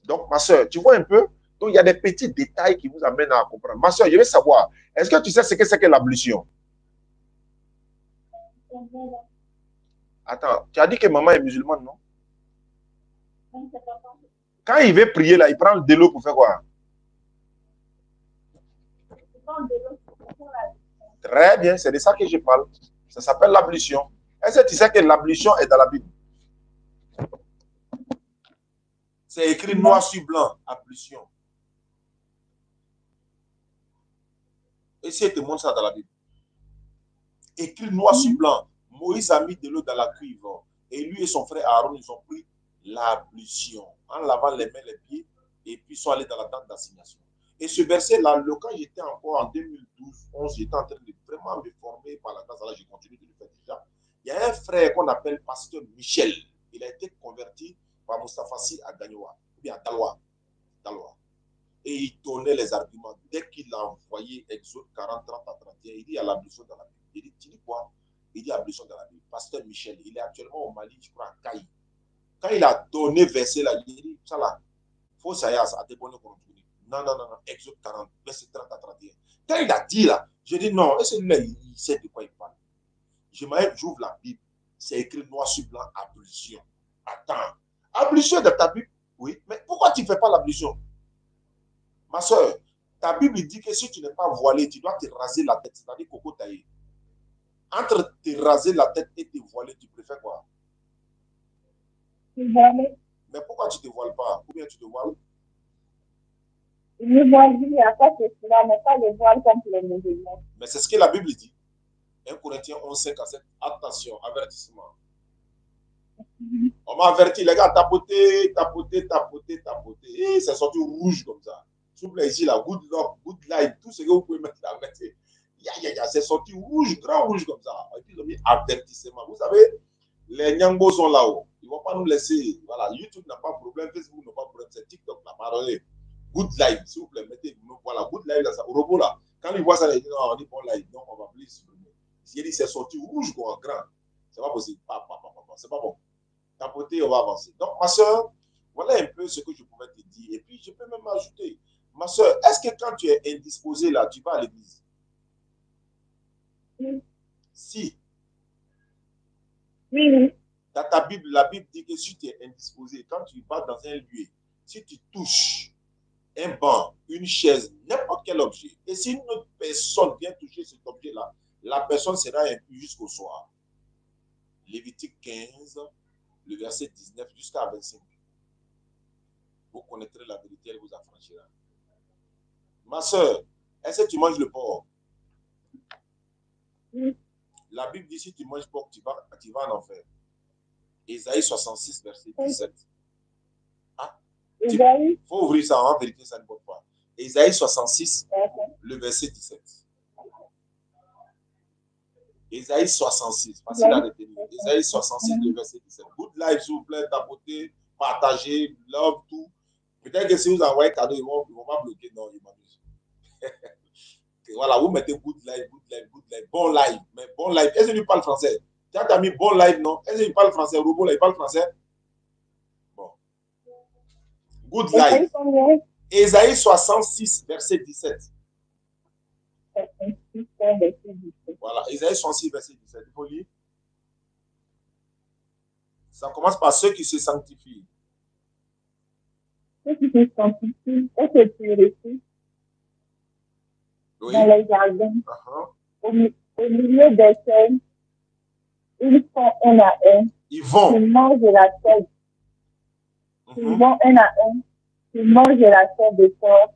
Donc, ma soeur, tu vois un peu? Donc, il y a des petits détails qui vous amènent à comprendre. Ma soeur, je veux savoir, est-ce que tu sais ce que c'est que l'ablution? Attends, tu as dit que maman est musulmane, non? Quand il veut prier, là, il prend de l'eau pour faire quoi? Très bien, c'est de ça que je parle. Ça s'appelle l'ablution. Est-ce que tu sais que l'ablution est dans la Bible? C'est écrit noir sur blanc, ablution. Et si elle te montre ça dans la Bible? Écrit noir sur blanc. Moïse a mis de l'eau dans la cuve. Et lui et son frère Aaron, ils ont pris l'ablution en lavant les mains, les pieds, et puis ils sont allés dans la tente d'assignation. Et ce verset-là, quand j'étais encore en 2012-11, j'étais en train de vraiment me former par la grâce de Allah, j'ai continué de le faire déjà. Il y a un frère qu'on appelle Pasteur Michel. Il a été converti par Moustapha Sy à Gagnoua, ou bien à Daloa. Et il donnait les arguments. Dès qu'il a envoyé Exode 40, 30 à 31, il dit il y a l'ablution dans la Bible. Il dit, tu dis quoi? Il dit ablution dans la Bible. Pasteur Michel, il est actuellement au Mali, je crois, à Caï. Quand il a donné verset là, il dit, ça là, faut ça y est, à te bonner pour nous. Non, Exode 40, verset 30 à 31. Quand il a dit là, je dis non, et celui-là, il sait de quoi il parle. j'ouvre la Bible. C'est écrit noir sur blanc, ablution. Attends, ablution de ta Bible? Oui, mais pourquoi tu ne fais pas l'ablution? Ma soeur, ta Bible dit que si tu n'es pas voilé, tu dois te raser la tête, c'est-à-dire coco taillé. Entre te raser la tête et te voiler, tu préfères quoi? Mais pourquoi tu ne te voiles pas? Ou bien tu te voiles? Le voile, il n'y a pas que cela, mais pas le voile comme les musulmans. Mais c'est ce que la Bible dit. 1 Corinthiens 11, 5 à 7. Attention, avertissement. On m'a averti, les gars, tapoter. Et c'est sorti rouge comme ça. S'il vous plaît, ici, là, good luck, good life, tout ce que vous pouvez mettre là, mettez. C'est sorti rouge, grand rouge comme ça. Et puis, ils ont mis avertissement. Vous savez, les Nyangbo sont là-haut. Ils ne vont pas nous laisser. Voilà, YouTube n'a pas de problème, Facebook n'a pas de problème, c'est TikTok là. Pardonnez. Good life, s'il vous plaît, mettez. Voilà, good life, là, ça. Au robot là, quand ils voient ça, ils disent non, on dit bon live, donc on va plus supprimer. Il dit c'est sorti rouge, quoi, grand. C'est pas possible. C'est pas bon. Tapoter, on va avancer. Donc, ma soeur, voilà un peu ce que je pouvais te dire. Et puis, je peux même ajouter, ma soeur, est-ce que quand tu es indisposé là, tu vas à l'église? Oui. Si. Oui. Dans ta Bible, la Bible dit que si tu es indisposé, quand tu vas dans un lieu, si tu touches un banc, une chaise, n'importe quel objet, et si une autre personne vient toucher cet objet-là, la personne sera impure jusqu'au soir. Lévitique 15, le verset 19 jusqu'à 25. Vous connaîtrez la vérité, elle vous affranchira. Ma soeur, est-ce que tu manges le porc? Oui. La Bible dit si tu manges porc, tu vas en enfer. Ésaïe 66, verset 17. Ah, il faut ouvrir ça, en vérité, ça ne porte pas. Ésaïe 66, le verset 17. Ésaïe 66, facile à retenir. Ésaïe 66, le verset 17. Good life, s'il vous plaît, tapotez, partagez, love, tout. Peut-être que si vous envoyez cadeau, ils vont pas bloquer. Non, ils m'amusent. Voilà, vous mettez good life, bon live. Mais bon live, est-ce que tu parles français? Tu as mis bon live, non? Est-ce que tu parles français? Robot, là, il parle français? Bon. Good life. Ésaïe 66, verset 17. Voilà, Ésaïe 66, verset 17. Il faut lire. Ça commence par ceux qui se sanctifient. Ceux qui se sanctifient et se purifient dans les jardins, au milieu desquels ils font un à un. Ils vont. Ils mangent la tête. Ils vont un à un. Ils mangent la tête de corps,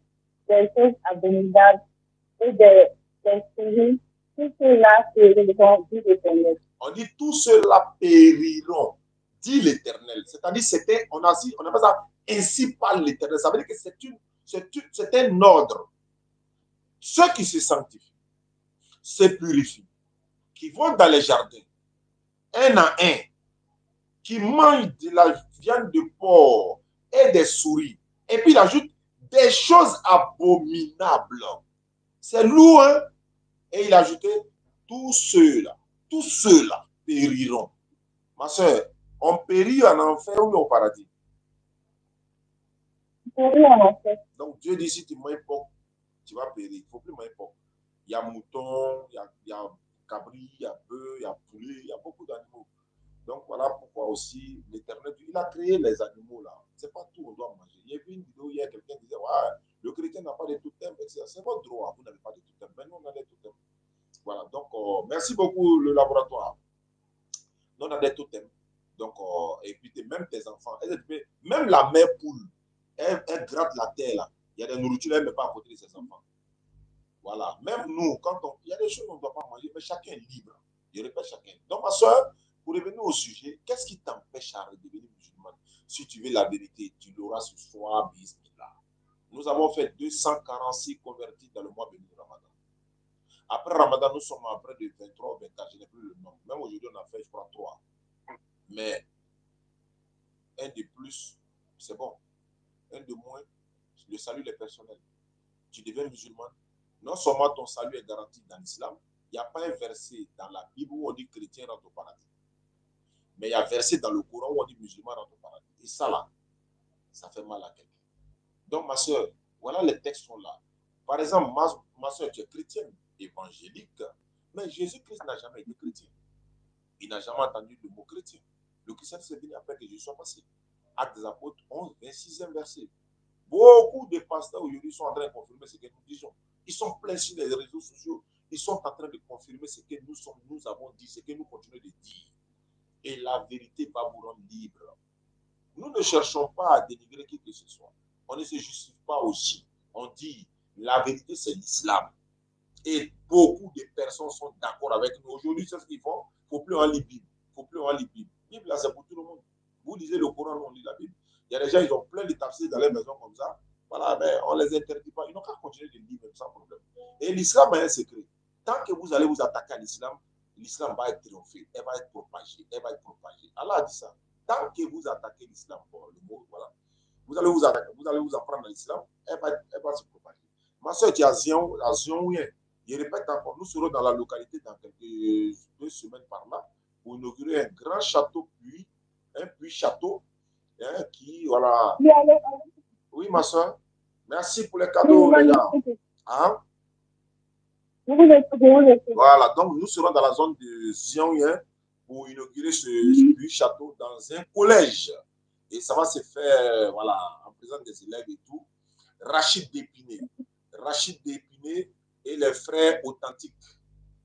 des choses abominables et des souris. Tout cela périront, dit l'Éternel. On dit tout cela périront, dit l'Éternel. C'est-à-dire, on appelle ça ainsi par l'Éternel. Ça veut dire que c'est un ordre. Ceux qui se sanctifient, se purifient, qui vont dans les jardins, un à un, qui mangent de la viande de porc et des souris, et puis il ajoute des choses abominables. C'est lourd, hein? Et il a ajouté, tous ceux-là périront. Ma soeur, on périt en enfer ou au paradis? Donc Dieu dit, si tu manges porc, tu vas périr. Il ne faut plus manger porc. Il y a mouton, il y a cabri, il y a bœuf, il y a poulet, il y a beaucoup d'animaux. Donc voilà pourquoi aussi l'Éternel, il a créé les animaux là. C'est pas tout on doit manger. Il y a vu une vidéo hier, quelqu'un disait, ouais, le chrétien n'a pas de totem, etc. C'est votre droit, vous n'avez pas de totem. Mais nous, on a des totems. Voilà, donc merci beaucoup le laboratoire. Nous, on a des totems. Donc, et puis même tes enfants, même la mère poule, elle gratte la terre là. Il y a des nourritures, elle ne met pas à côté de ses enfants. Voilà, même nous, il y a des choses qu'on ne doit pas manger, mais chacun est libre. Je répète, chacun. Donc, ma soeur, pour revenir au sujet, qu'est-ce qui t'empêche à redevenir musulman? Si tu veux la vérité, tu l'auras ce soir, bismillah. Nous avons fait 246 convertis dans le mois béni de Ramadan. Après Ramadan, nous sommes à près de 23 ou 24, je n'ai plus le nom. Même aujourd'hui, on a fait, je crois, 3. Mais un de plus, c'est bon. Un de moins, le salut est personnel. Tu deviens musulman. Non seulement ton salut est garanti dans l'islam, il n'y a pas un verset dans la Bible où on dit chrétien rentre au paradis. Mais il y a un verset dans le Coran où on dit musulman rentre au paradis. Et ça là, ça fait mal à quelqu'un. Donc ma soeur, voilà les textes sont là. Par exemple, ma soeur, tu es chrétienne évangélique, mais Jésus-Christ n'a jamais été chrétien. Il n'a jamais entendu le mot chrétien. Le chrétien, c'est venu après que je sois passé. Actes des Apôtres 11, 26e verset. Beaucoup de pasteurs aujourd'hui sont en train de confirmer ce que nous disons. Ils sont pleins sur les réseaux sociaux. Ils sont en train de confirmer ce que nous avons dit, ce que nous continuons de dire. Et la vérité va vous rendre libre. Nous ne cherchons pas à dénigrer qui que ce soit. On ne se justifie pas aussi. On dit, la vérité, c'est l'islam. Et beaucoup de personnes sont d'accord avec nous. Aujourd'hui, c'est ce qu'ils font. Il ne faut plus en lire Bible. Il ne faut plus en lire Bible. Bible, là, c'est pour tout le monde. Vous lisez le Coran, nous, on lit la Bible. Il y a des gens, ils ont plein de tafsirs dans les maisons comme ça. Voilà, mais on ne les interdit pas. Ils n'ont qu'à continuer de lire même sans problème. Et l'islam a un secret. Tant que vous allez vous attaquer à l'islam, l'islam va être triomphé. Elle va être propagée. Elle va être propagée. Allah a dit ça. Tant que vous attaquez l'islam, bon, le mot, voilà. Vous allez vous attaquer, vous allez vous apprendre à l'islam, elle va se propager. Ma soeur qui est à Zion, je répète encore, nous serons dans la localité dans quelques 2 semaines par là pour inaugurer un grand château puits, un puits château, hein, qui, voilà. Oui, ma soeur. Merci pour les cadeaux, les gars. Hein? Voilà, donc nous serons dans la zone de Zion pour inaugurer ce puits château dans un collège. Et ça va se faire, voilà, en présence des élèves et tout. Rachid Dépiné et les frères authentiques.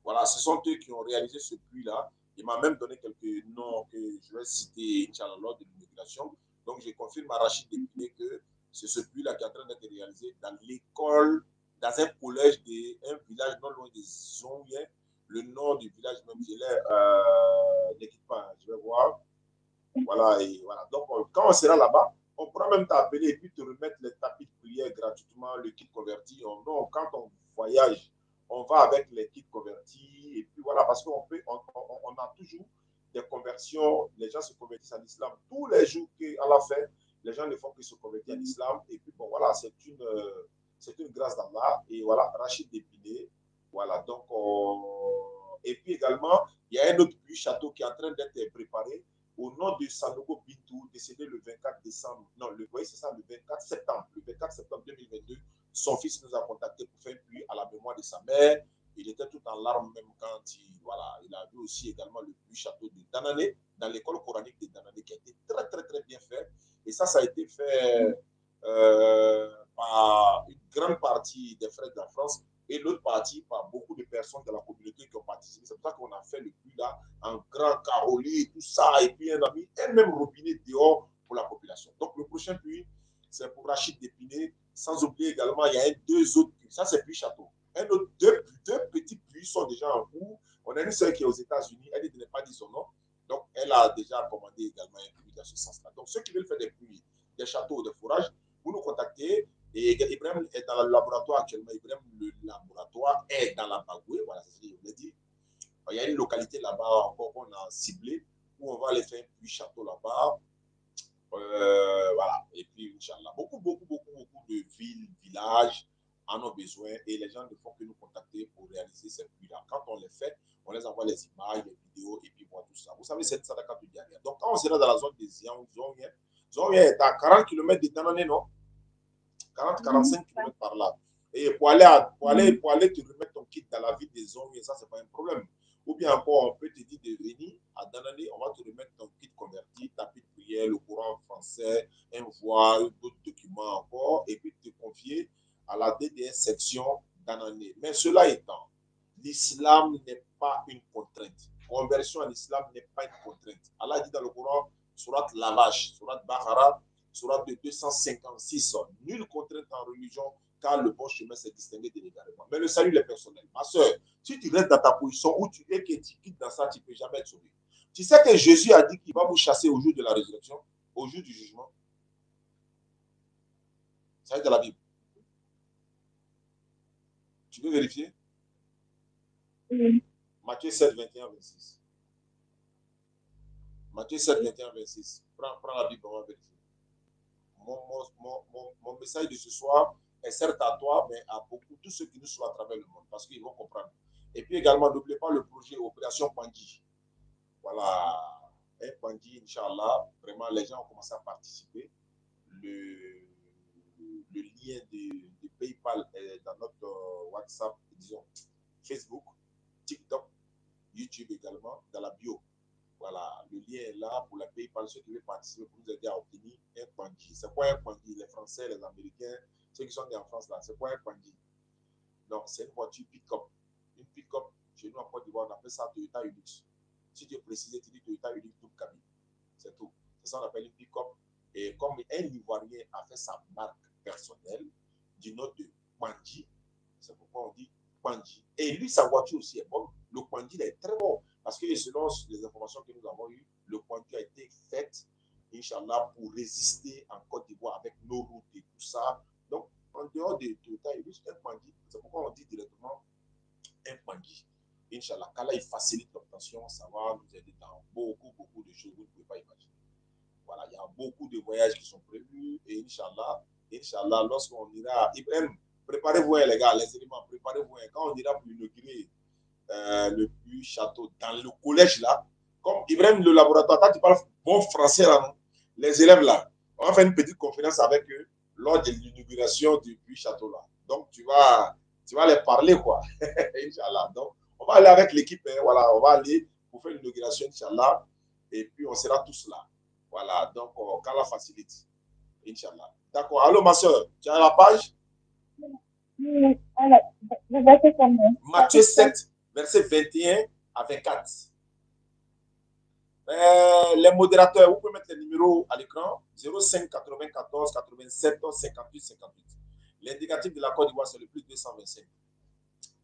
Voilà, ce sont eux qui ont réalisé ce puits-là. Il m'a même donné quelques noms que je vais citer, Inch'Allah, lors de l'inauguration. Donc, je confirme à Rachid Dépiné que c'est ce puits-là qui est en train d'être réalisé dans l'école, dans un collège d'un village non loin des Zonguiens. Le nom du village, même, je l'ai, n'équipe pas, je vais voir. Voilà, et voilà. Donc, quand on sera là-bas, on pourra même t'appeler et puis te remettre les tapis de prière gratuitement, le kit converti. Non, quand on voyage, on va avec les kits convertis. Et puis voilà, parce qu'on a toujours des conversions. Les gens se convertissent en islam. Tous les jours qu'Allah fait, les gens ne font que se convertir en islam. Et puis bon, voilà, c'est une grâce d'Allah. Et voilà, Rachid Dépiné. Voilà, donc, et puis également, il y a un autre puits château qui est en train d'être préparé au nom de Sanogo Bintou, décédé le 24 décembre, non, le 24 septembre, 2022, son fils nous a contacté pour faire un puits à la mémoire de sa mère. Il était tout en larmes même quand il a vu aussi également le puits château de Danané, dans l'école coranique de Danané, qui a été très, très, très bien fait. Et ça a été fait par une grande partie des frères de la France et l'autre partie par beaucoup de personnes de la communauté qui ont participé. C'est pour ça qu'on a fait le puits là en grand caroli, tout ça, et puis un ami, et même robinet dehors pour la population. Donc le prochain puits, c'est pour Rachid Dépiné. Sans oublier également, il y a 2 autres puits. Ça, c'est puits château. Deux petits puits sont déjà en cours. On a une sœur qui est aux États-Unis, elle ne pas dit son nom. Donc, elle a déjà commandé également un puits dans ce sens-là. Donc, ceux qui veulent faire des puits, des châteaux, des forages, vous nous contactez. Et Ibrahim est dans le laboratoire actuellement. Ibrahim, le laboratoire est dans la Bagoué. Voilà, c'est ce que je voulais dire. Il y a une localité là-bas encore qu'on a ciblée où on va aller faire un puits château là-bas. Voilà. Et puis, Inch'Allah, beaucoup de villes, villages en ont besoin et les gens ne font que nous contacter pour réaliser ces puits-là. Quand on les fait, on les envoie les images, les vidéos et puis voir tout ça. Vous savez, c'est ça Sadaka du Diaria. Donc, quand on sera dans la zone des Zion, Zongien est à 40 km de Danané, non? 40-45 km par là. Et pour aller te remettre ton kit dans la ville des Zongien, ça, c'est pas un problème. Ou bien encore, on peut te dire de venir à Danané, on va te remettre ton kit converti, tapis de prière, le courant français, un voile, d'autres documents encore, et puis te confier à la DDS section Danané. Mais cela étant, l'islam n'est pas une contrainte. Conversion à l'islam n'est pas une contrainte. Allah dit dans le Coran, surat Lavash, surat Bahara, surat de 256, nulle contrainte en religion, car le bon chemin s'est distingué de l'égarement. Mais le salut est personnel. Ma soeur, si tu restes dans ta position où tu es que tu quittes dans ça, tu ne peux jamais être sauvé. Tu sais que Jésus a dit qu'il va vous chasser au jour de la résurrection, au jour du jugement. Ça est dans la Bible. Tu veux vérifier? Matthieu 7, 21, 26. Matthieu 7, 21, 26. Prends la Bible, on va vérifier. Mon message de ce soir est certes à toi, mais à beaucoup, tous ceux qui nous sont à travers le monde, parce qu'ils vont comprendre. Et puis également, n'oubliez pas le projet Opération Pandi. Voilà, un Pandi, Inch'Allah, vraiment, les gens ont commencé à participer. Le lien de PayPal est dans notre WhatsApp, disons, Facebook, TikTok, YouTube également, dans la bio. Voilà, le lien est là pour la pays par ceux qui veulent participer pour nous aider à obtenir un Kwanji. C'est quoi un Kwanji? Les Français, les Américains, ceux qui sont nés en France là, c'est quoi un Kwanji? Donc, c'est une voiture pick-up. Une pick-up, chez nous en Côte d'Ivoire, on appelle ça Toyota Hilux. Si tu es précisé, tu dis Toyota Hilux double cabine. C'est tout. C'est ça qu'on appelle une pick-up. Et comme un Ivoirien a fait sa marque personnelle du nom de Kwanji, c'est pourquoi on dit Kwanji. Et lui, sa voiture aussi est bonne. Le Kwanji est très bon. Parce que selon les informations que nous avons eues, le Kwanji a été fait, Inch'Allah, pour résister en Côte d'Ivoire avec nos routes et tout ça. Donc, en dehors de Toyota Hilux, un Kwanji, c'est pourquoi on dit directement un Kwanji. Inch'Allah, quand là, il facilite l'obtention, ça va nous aider dans beaucoup de choses que vous ne pouvez pas imaginer. Voilà, il y a beaucoup de voyages qui sont prévus et Inch'Allah, lorsqu'on ira, Ibrahim, préparez-vous les gars, les éléments, préparez-vous. Quand on ira pour inaugurer le puits château dans le collège là, comme Ibrahim, le laboratoire, quand tu parles bon français là, non? Les élèves là, on va faire une petite conférence avec eux lors de l'inauguration du puits château là. Donc tu vas les parler quoi. Inch'Allah. Donc on va aller avec l'équipe, hein, voilà, on va aller pour faire l'inauguration, Inch'Allah, et puis on sera tous là. Voilà, donc quand la facilite, Inch'Allah. D'accord. Allô, ma soeur, tu as la page? Oui, alors, je vais faire comment? Matthieu 7, verset 21 à 24. Les modérateurs, vous pouvez mettre les numéros à l'écran. 05 94 87 58 58. L'indicatif de la Côte d'Ivoire, c'est le plus 225.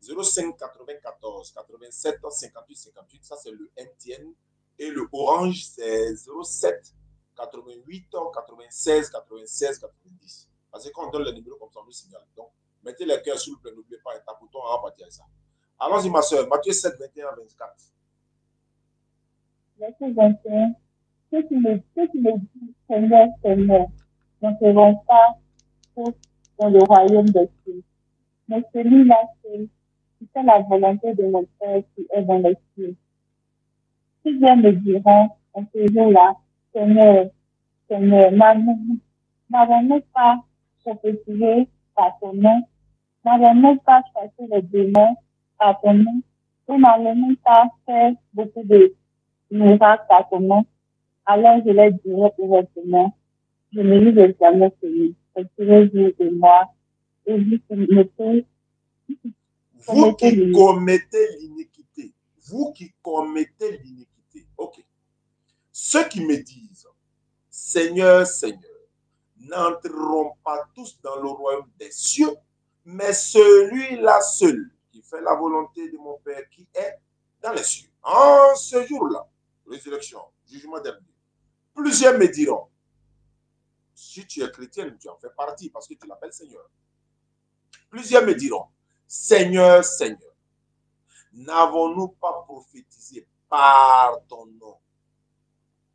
05 94 87 58 58. Ça, c'est le MTN. Et le Orange, c'est 07 88 96 96 90. Parce que quand on donne le numéro comme ça, on nous signale. Donc, mettez les cœurs sous le plein, n'oubliez pas, et tapotons, on va partir avec ça. Allons-y, ma soeur. Matthieu 7, 21 à 24. Verset 21. Ceux qui me disent Seigneur, Seigneur, n'entreront pas tous dans le royaume des cieux, mais celui-là seul qui fait la volonté de mon Père qui est dans les cieux. Plusieurs me diront en ce jour-là, Seigneur, Seigneur, n'avons-nous pas prophétisé par ton nom? N'avons-nous pas chassé les démons par ton nom? Ou n'avons-nous pas fait beaucoup de miracles par ton nom? Alors je leur dirai ouvertement, je ne vous ai jamais connu. Retirez-vous de moi et vous qui commettez l'iniquité. Vous qui commettez l'iniquité. Ok. Ceux qui me disent, Seigneur, Seigneur, n'entreront pas tous dans le royaume des cieux, mais celui-là seul qui fait la volonté de mon Père qui est dans les cieux. En ce jour-là, résurrection, jugement dernier, plusieurs me diront, si tu es chrétien, tu en fais partie parce que tu l'appelles Seigneur. Plusieurs me diront, Seigneur, Seigneur, n'avons-nous pas prophétisé par ton nom,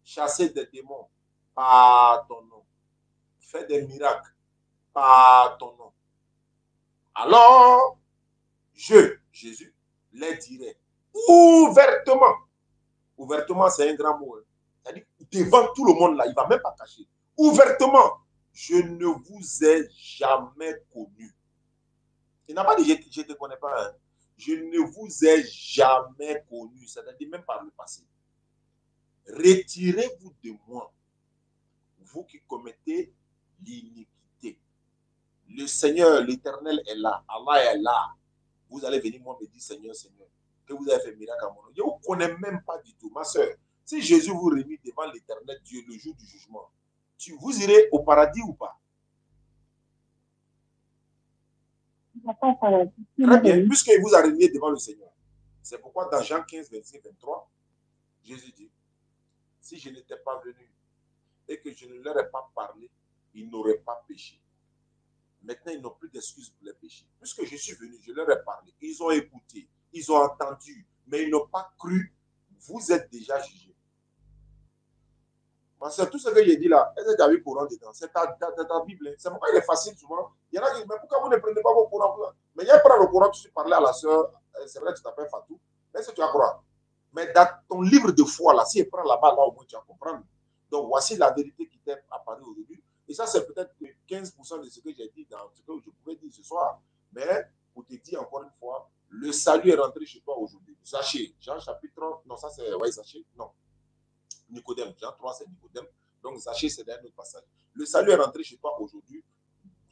chassé des démons par ton nom, fait des miracles par ton nom? Alors, Jésus, les dirai ouvertement. Ouvertement, c'est un grand mot. C'est-à-dire, devant tout le monde là, il ne va même pas cacher. Ouvertement, je ne vous ai jamais connu. Il n'a pas dit je ne te connais pas. Hein. Je ne vous ai jamais connu. C'est-à-dire même par le passé. Retirez-vous de moi, vous qui commettez l'iniquité. Le Seigneur, l'Éternel est là. Allah est là. Vous allez venir moi me dire Seigneur, Seigneur, que vous avez fait miracle à mon nom. Je ne vous connais même pas du tout, ma soeur. Si Jésus vous remit devant l'Éternel Dieu le jour du jugement, vous irez au paradis ou pas? Très bien, puisqu'il vous a remis devant le Seigneur. C'est pourquoi dans Jean 15, 25, 23, Jésus dit, si je n'étais pas venu et que je ne leur ai pas parlé, ils n'auraient pas péché. Maintenant, ils n'ont plus d'excuses pour les péchés. Puisque je suis venu, je leur ai parlé. Ils ont écouté, ils ont entendu, mais ils n'ont pas cru. Vous êtes déjà jugés. Parce que tout ce que j'ai dit là, est-ce que tu as vu le Coran dedans? C'est ta Bible. C'est pourquoi il est facile souvent. Il y en a qui disent, mais pourquoi vous ne prenez pas vos Corans? Mais il y a pas le Coran, tu suis parlé à la soeur, c'est vrai que tu t'appelles Fatou, mais est-ce que tu as croire? Mais dans ton livre de foi, là, si elle prend là-bas, là, au moins tu vas comprendre. Donc voici la vérité qui t'est apparue aujourd'hui. Et ça, c'est peut-être 15% de ce que j'ai dit dans ce que je pouvais dire ce soir. Mais pour te dire encore une fois, le salut est rentré chez toi aujourd'hui. Sachez, Jean chapitre, non, ça c'est, ouais, sachez, non. Nicodème. Jean 3, c'est Nicodème. Donc, Zachée, c'est un autre passage. Le salut est rentré chez toi aujourd'hui.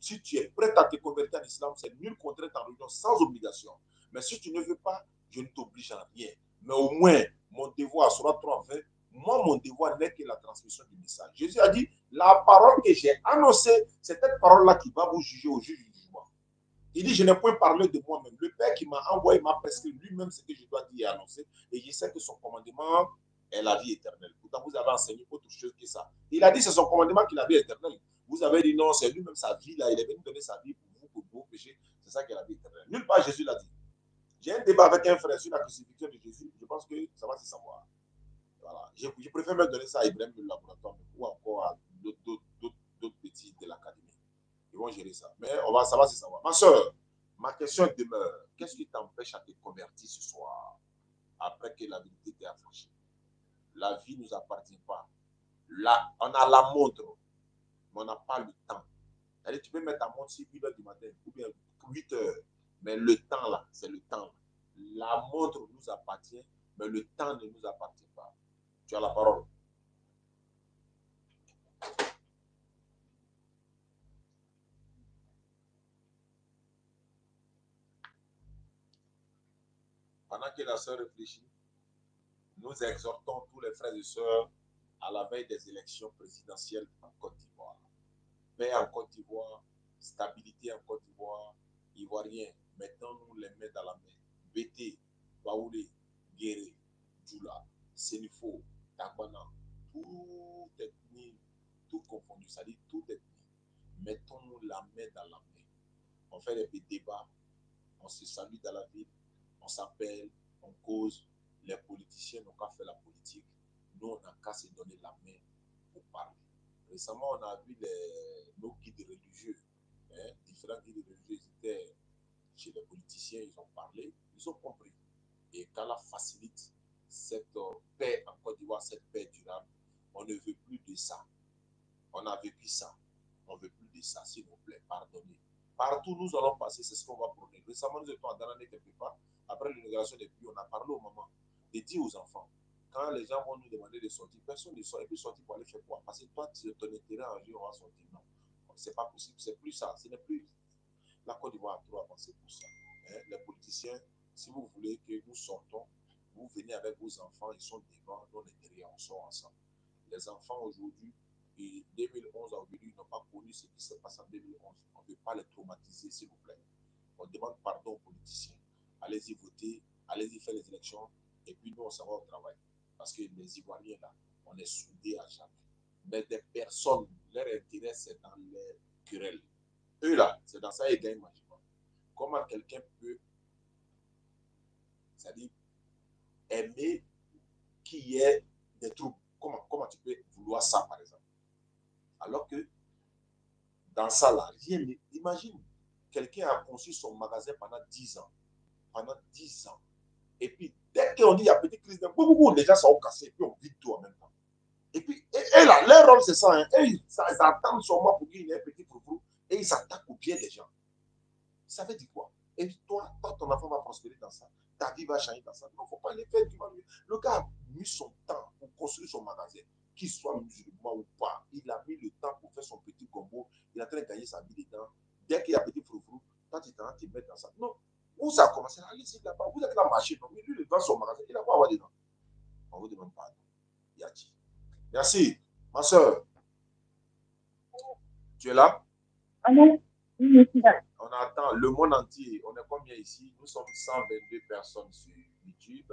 Si tu es prêt à te convertir en islam, c'est nul contrainte en religion sans obligation. Mais si tu ne veux pas, je ne t'oblige à rien. Mais au moins, mon devoir sera 3:20. Moi, mon devoir n'est que la transmission du message. Jésus a dit, la parole que j'ai annoncée, c'est cette parole-là qui va vous juger au juge du jugement. Il dit, je n'ai point parlé de moi-même. Le Père qui m'a envoyé m'a prescrit lui-même ce que je dois dire et annoncer. Et je sais que son commandement est la vie éternelle. Pourtant, vous avez enseigné autre chose que ça. Il a dit, c'est son commandement qui est la vie éternelle. Vous avez dit, non, c'est lui-même sa vie, là. Il est venu donner sa vie pour vous, pour vos péchés. C'est ça qui est la vie éternelle. Nulle part, Jésus l'a dit. J'ai un débat avec un frère sur la crucifixion de Jésus. Je pense que ça va se savoir. Voilà. Je préfère me donner ça à Ibrahim le laboratoire ou encore à d'autres petits de l'académie. Ils vont gérer ça. Mais ça va se savoir. Ma soeur, ma question demeure. Qu'est-ce qui t'empêche à te convertir ce soir après que la vérité t'ait affranchi? La vie ne nous appartient pas. Là, on a la montre, mais on n'a pas le temps. C'est-à-dire, tu peux mettre ta montre sur 8 heures du matin ou bien 8 heures. Mais le temps, là, c'est le temps. La montre nous appartient, mais le temps ne nous appartient pas. Tu as la parole. Pendant que la sœur réfléchit, nous exhortons tous les frères et sœurs à la veille des élections présidentielles en Côte d'Ivoire. Paix en Côte d'Ivoire, stabilité en Côte d'Ivoire, Ivoiriens, mettons-nous les mains dans la main. BT, Baoulé, Guéré, Djoula, Sénifo, Takwana, tout ethnie, tout confondu, ça dit tout ethnie. Mettons-nous la main dans la main. On fait des débats, on se salue dans la ville, on s'appelle, on cause. Les politiciens n'ont qu'à faire la politique. Nous, on n'a qu'à se donner la main pour parler. Récemment, on a vu nos guides religieux, différents guides religieux étaient chez les politiciens, ils ont parlé, ils ont compris. Et qu'Allah facilite cette paix en Côte d'Ivoire, cette paix durable, on ne veut plus de ça. On a vécu ça. On ne veut plus de ça, s'il vous plaît, pardonnez. Partout nous allons passer, c'est ce qu'on va prôner. Récemment, nous étions à Danané quelque part. Après l'inauguration des puits, on a parlé au moment de dire aux enfants, quand les gens vont nous demander de sortir, personne ne sort. Et puis sortir pour aller faire quoi? Parce que toi, tu ton intérêt en jour, on va sortir. Non, c'est pas possible. C'est plus ça. Ce n'est plus. La Côte d'Ivoire a trop avancé pour ça. Les politiciens, si vous voulez que nous sortons, vous venez avec vos enfants, ils sont devant, nous on est derrière, on sort ensemble. Les enfants aujourd'hui, et 2011 à aujourd'hui, ils n'ont pas connu ce qui s'est passé en 2011. On ne veut pas les traumatiser, s'il vous plaît. On demande pardon aux politiciens. Allez-y voter, allez-y faire les élections, et puis nous, on s'en va au travail. Parce que les Ivoiriens, là, on est soudés à jamais. Mais des personnes, leur intérêt, c'est dans les querelles. Eux, là, c'est dans ça qu'ils gagnent magiquement. Comment quelqu'un peut, c'est-à-dire, aimer qu'il y ait des troubles? Comment tu peux vouloir ça, par exemple? Alors que dans ça, là, rien n'est. Imagine, quelqu'un a conçu son magasin pendant 10 ans. Pendant 10 ans. Et puis, dès qu'on dit il y a petite crise, les gens sont cassés, et puis on vide tout en même temps. Et puis, et là, leur rôle, c'est ça. Hein. Ils attendent seulement pour qu'il y ait un petit foufou et ils s'attaquent au pied des gens. Ça veut dire quoi? Et puis, toi, ton enfant va prospérer dans ça. Ta vie va changer dans ça. Il ne faut pas les faire du mal. Le gars a mis son temps pour construire son magasin. Qu'il soit musulman ou pas, il a mis le temps pour faire son petit combo. Il est en train de gagner sa vie dedans. Dès qu'il y a petit foufou, toi, tu t'en te mettre dans ça. Non. Où ça a commencé? Allez-y là-bas. Vous êtes là marché. Donc, lui, il vend son magasin. Il a quoi à avoir dedans? On vous demande pardon. Yati. Merci. Ma soeur. Tu es là? Oui, je suis là. On attend le monde entier. On est combien ici? Nous sommes 122 personnes sur YouTube,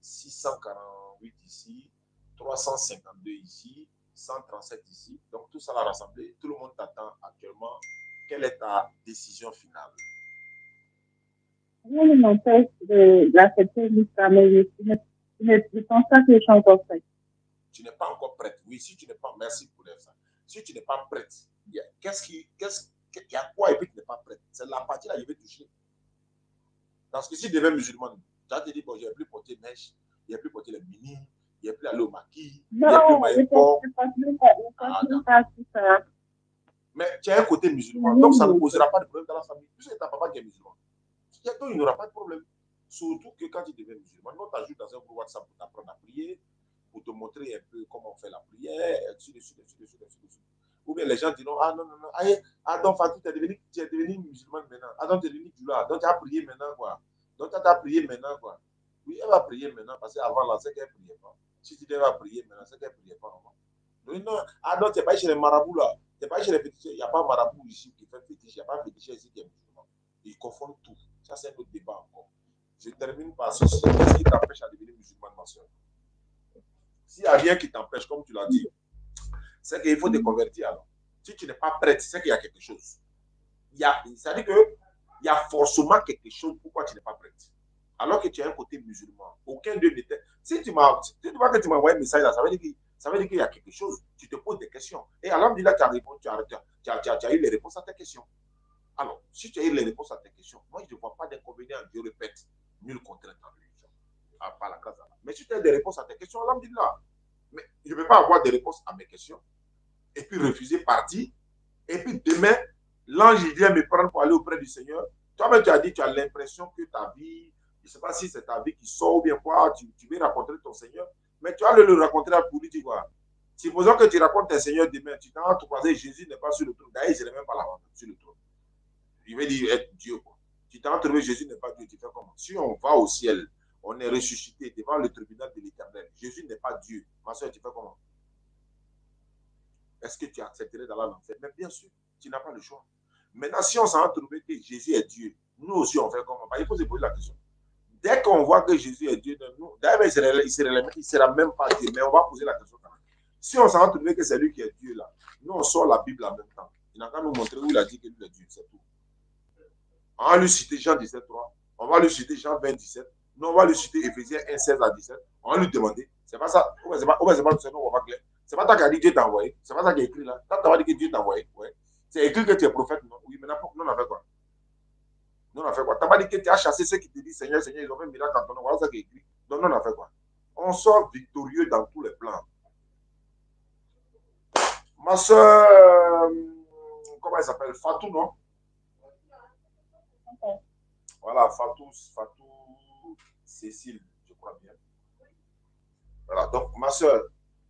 648 ici, 352 ici, 137 ici. Donc tout ça l'a rassemblé. Tout le monde t'attend actuellement. Quelle est ta décision finale? Rien ne m'empêche d'accepter l'islam, mais je pense pas que je suis encore prête. Tu n'es pas encore prête. Oui, si tu n'es pas, merci pour ça. Si tu n'es pas prête, il y a quoi et puis tu n'es pas prête? C'est la partie là que je vais toucher. Parce que si tu deviens musulman, tu vas te dire, bon, je n'ai plus porté mèche, je n'ai plus porté les mini, je n'ai plus aller au maquis, non, je ne pense pas tout ça. Mais tu as un côté musulman, donc ça ne posera pas de problème dans la famille. Puisque ta papa qui est musulman, donc il n'y aura pas de problème. Surtout que quand tu deviens musulman, on t'ajoute dans un groupe WhatsApp pour t'apprendre à prier, pour te montrer un peu comment on fait la prière, ainsi de suite, ainsi de suite, ainsi de suite. Ou bien les gens diront, ah non, non, non, ah donc Fatou, tu es devenu musulmane maintenant. Ah donc tu es devenu Djoula. Donc tu as prié maintenant, quoi. Donc tu as prié maintenant, quoi. Oui, elle va prier maintenant, parce qu'avant, là, c'est qu'elle ne priait pas. Si tu devais prier maintenant, c'est qu'elle ne priait pas avant. Oui, non. Ah non, tu n'es pas chez les marabouts, là. Tu n'es pas chez les féticheurs. Il n'y a pas marabout ici qui fait fétiche. Il n'y a pas féticheur ici qui est musulman. Ils confondent tout. Ça, c'est un autre débat encore. Je termine par ceci. Qu'est-ce qui t'empêche à devenir musulman, ma soeur? S'il n'y a rien qui t'empêche, comme tu l'as dit, c'est qu'il faut te convertir alors. Si tu n'es pas prête, c'est qu'il y a quelque chose. C'est-à-dire qu'il y a forcément quelque chose pourquoi tu n'es pas prête. Alors que tu as un côté musulman. Aucun d'eux n'était. Si tu vois que tu m'as envoyé un message là, ça veut dire qu'il y a quelque chose. Tu te poses des questions. Et alors, tu as répondu, tu as eu les réponses à tes questions. Alors, si tu as eu les réponses à tes questions, moi, je ne vois pas d'inconvénient. Je répète, nul contrainte en religion. Pas la casa. Mais si tu as des réponses à tes questions, alhamdulillah. Mais je ne peux pas avoir des réponses à mes questions. Et puis refuser, partir. Et puis demain, l'ange vient me prendre pour aller auprès du Seigneur. Toi-même, tu as dit, tu as l'impression que ta vie, je ne sais pas si c'est ta vie qui sort ou bien quoi, tu veux rencontrer ton Seigneur. Mais tu vas le rencontrer pour lui dire quoi. Supposons que tu rencontres ton Seigneur demain, tu t'en vas croiser, Jésus n'est pas sur le trône. D'ailleurs, il ne même pas là sur le trône. Il veut dire être Dieu, quoi. Tu t'en trouvé, Jésus n'est pas Dieu, tu fais comment? Si on va au ciel, on est ressuscité devant le tribunal de l'Éternel. Jésus n'est pas Dieu. Ma soeur, tu fais comment? Est-ce que tu accepterais d'aller en enfer? Mais bien sûr, tu n'as pas le choix. Maintenant, si on s'en trouve que Jésus est Dieu, nous aussi, on fait comment? Il faut se poser la question. Dès qu'on voit que Jésus est Dieu, d'ailleurs, il ne sera même pas Dieu, mais on va poser la question. Si on s'en trouve que c'est lui qui est Dieu, là, nous, on sort la Bible en même temps. Il n'a qu'à nous montrer où il a dit que lui est Dieu, c'est tout. On va lui citer Jean 17,3. On va lui citer Jean 20, 17. Nous, on va lui citer Éphésiens 1, 16 à 17. On va lui demander. C'est pas ça. C'est pas clair. C'est pas toi qui as dit Dieu t'a envoyé. C'est pas ça qui est écrit là. Quand tu as dit que Dieu t'a envoyé, ouais. C'est écrit que tu es prophète, non? Oui, mais nous, on a fait quoi? Nous, on a fait quoi? Tu n'as pas dit que tu as chassé ceux qui te disent Seigneur, Seigneur, ils ont fait un miracle en ton nom. Voilà ça qui est écrit. Donc, nous, on a fait quoi? On sort victorieux dans tous les plans. Ma soeur, comment elle s'appelle? Fatou, non? Voilà, Fatou Cécile, je crois bien. Voilà, donc ma soeur,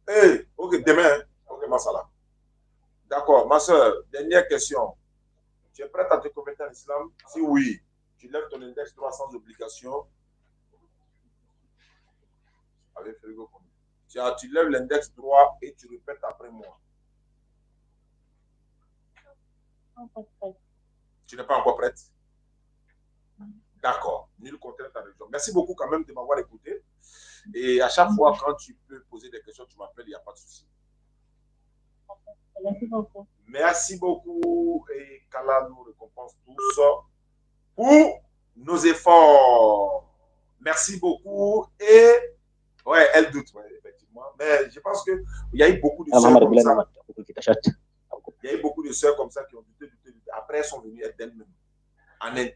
hey, ok, demain, ok, Massala. D'accord, ma soeur, dernière question. Tu es prête à te convertir en islam? Si oui, tu lèves ton index 3 sans obligation. Avec frigo. Tu lèves l'index droit et tu répètes après moi. Tu n'es pas encore prête? D'accord. Nul contraire ta religion. Merci beaucoup quand même de m'avoir écouté. Et à chaque fois, quand tu peux poser des questions, tu m'appelles, il n'y a pas de souci. Merci beaucoup. Merci beaucoup. Et qu'Allah nous récompense tous pour nos efforts. Merci beaucoup. Et, ouais, elle doute, ouais, effectivement. Mais je pense qu'il y a eu beaucoup de sœurs comme ça. Il y a eu beaucoup de sœurs comme ça qui ont douté. Après, elles sont venues être d'elles-mêmes.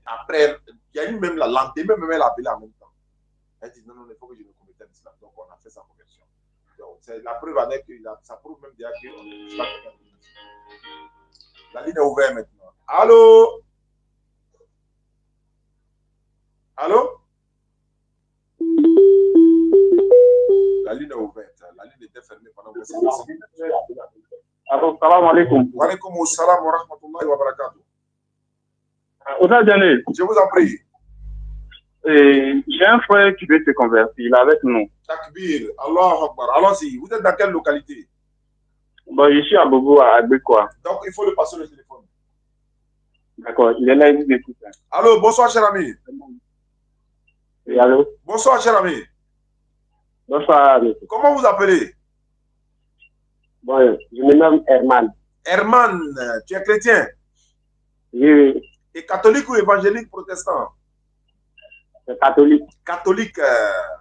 Après, il y a eu même la lendemain, même elle a appelé en même temps. Elle dit non, non, il faut que je me commette à l'islam. Donc, on a fait sa conversion. C'est la preuve avec que ça prouve même déjà que la ligne est ouverte maintenant. Allô? Allô? La ligne est ouverte. La ligne était fermée pendant que Allô, salam alaikum. Wa alaikum salam wa rahmatullahi wa barakatuh. Je vous en prie. J'ai un frère qui veut se convertir, il est avec nous. Takbir, Allah Akbar. Allons-y, vous êtes dans quelle localité? Bon, je suis à Bobo, à Agbekwa. Donc, il faut le passer le téléphone. D'accord, il est là, il vous écoute. Allô, bonsoir, cher ami. Oui, allô? Bonsoir, cher ami. Bonsoir. Comment vous appelez? Bon, je me nomme Herman. Herman, tu es chrétien? Oui. Et catholique ou évangélique protestant? Catholique. Catholique.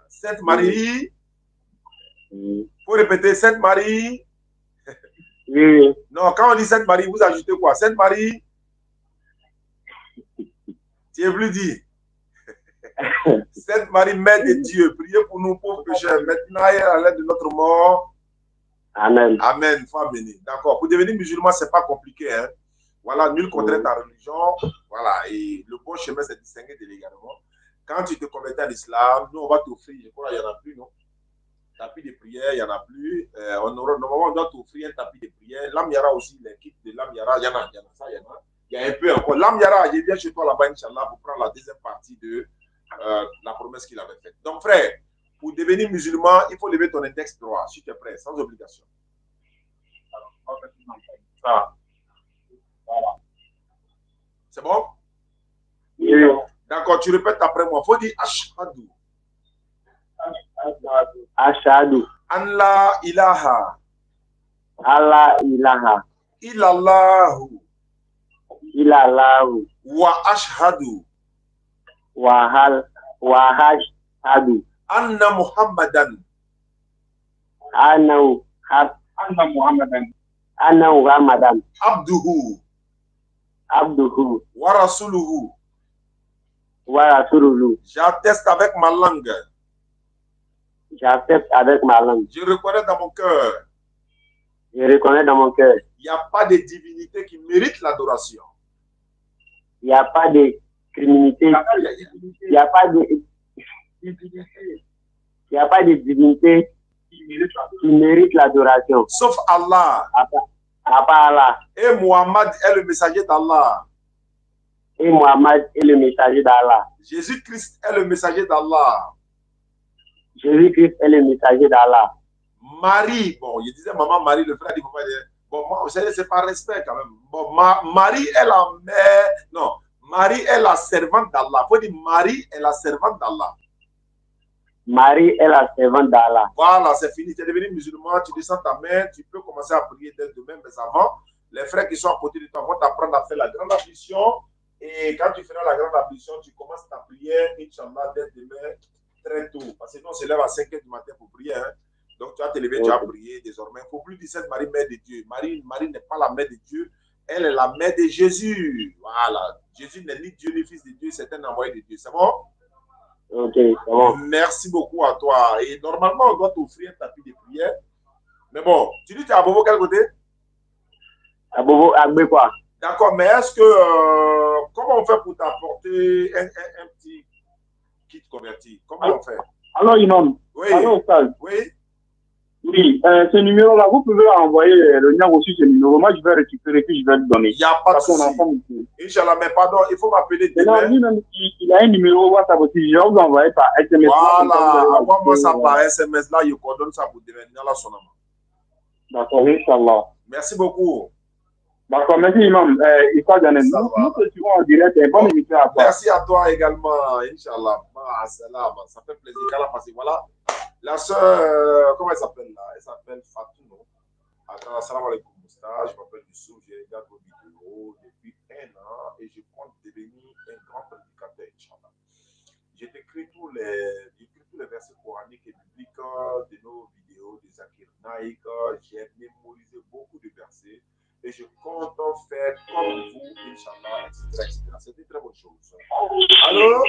Sainte Marie. Oui. Faut répéter, Sainte Marie. Oui. Non, quand on dit Sainte Marie, vous ajoutez quoi? Sainte Marie. Tu es plus dit. Sainte Marie, Mère de Dieu, priez pour nous pauvres pécheurs, maintenant et à l'heure de notre mort. Amen. Amen. Foi bénie. D'accord. Pour devenir musulman, ce n'est pas compliqué. Hein? Voilà, nul contraire ta religion. Voilà. Et le bon chemin, c'est distinguer de l'également. Quand tu te convertis à l'islam, nous, on va t'offrir, je crois qu'il n'y en a plus, non? tapis de prière, il n'y en a plus. Normalement, on doit t'offrir un tapis de prière. L'Amiara aussi, les kits de l'Amiara, il y en a, ça, il y en a. Il y a un peu encore. L'Amiara, je viens chez toi là-bas, Inch'Allah, pour prendre la deuxième partie de la promesse qu'il avait faite. Donc, frère, pour devenir musulman, il faut lever ton index droit, si tu es prêt, sans obligation. Voilà. C'est bon? Oui. D'accord, tu répètes après moi. Il faut dire Ashhadu. Ashadu. An la ilaha. Allah ilaha. Illallahu. Ilallahu. Wa ashhadu. Wahashadu. Anna Muhammadan. Anna Muhammadan. Abduhu. Abduhu. Wa rasuluhu. Wa rasuluhu. J'atteste avec ma langue. J'accepte avec ma langue. Je reconnais dans mon cœur. Je reconnais dans mon cœur. Il n'y a pas de divinité qui mérite l'adoration. Il n'y a pas de criminalité. Il n'y a pas de divinité qui mérite l'adoration. Sauf Allah. À part Allah. Et Muhammad est le messager d'Allah. Et Muhammad est le messager d'Allah. Jésus-Christ est le messager d'Allah. Jésus-Christ est le messager d'Allah. Marie, bon, je disais maman Marie, le frère dit, bon, moi, c'est par respect quand même. Bon, Marie est la mère, non, Marie est la servante d'Allah. Il faut dire Marie est la servante d'Allah. Marie est la servante d'Allah. Voilà, c'est fini. Tu es devenu musulman, tu descends ta main, tu peux commencer à prier dès demain, mais avant, les frères qui sont à côté de toi vont t'apprendre à faire la grande ablution. Et quand tu feras la grande ablution, tu commences ta prière, Inch'Allah, dès demain, très tôt. Parce que nous, on se lève à 5 h du matin pour prier. Hein. Donc, tu vas te lever, tu vas prier désormais. Il ne faut plus dire cette Marie, mère de Dieu. Marie n'est pas la mère de Dieu. Elle est la mère de Jésus. Voilà. Jésus n'est ni Dieu ni fils de Dieu, c'est un envoyé de Dieu. C'est bon? Ok, c'est bon. Merci beaucoup à toi. Et normalement, on doit t'offrir un tapis de prière. Mais bon, tu dis que tu es à Bobo, quel côté? À Bobo, à quoi? D'accord, mais est-ce que, comment on fait pour t'apporter un petit kit converti? Comment on fait? Alors, Imam. Oui. Alors, Ustaz. Oui. Oui, ce numéro-là, vous pouvez envoyer le lien aussi, ce numéro. Moi, je vais récupérer puis je vais le donner. Il n'y a pas de souci. Inch'Allah, mais pardon, il faut m'appeler demain. Lui-même, il a un numéro WhatsApp aussi. Je vais vous envoyer par SMS. Voilà, envoie-moi ça par SMS. Là, je coordonne ça pour demain. D'accord, Inch'Allah. Merci beaucoup. D'accord, merci, Imam. Nous te suivons en direct. Bonne émission à toi. Merci à toi également, Inch'Allah. Ça fait plaisir. Voilà. La soeur, comment elle s'appelle là? Elle s'appelle Fatou, non? Attends, assalamu alaikum, je m'appelle Youssouf, je regarde vos vidéos depuis 1 an et je compte devenir un grand prédicateur, Inch'Allah. J'ai écrit tous les versets coraniques et bibliques de nos vidéos, des Zakir Naïk. J'ai mémorisé beaucoup de versets et je compte faire comme vous, Inch'Allah, etc. C'est une très bonne chose. Allô?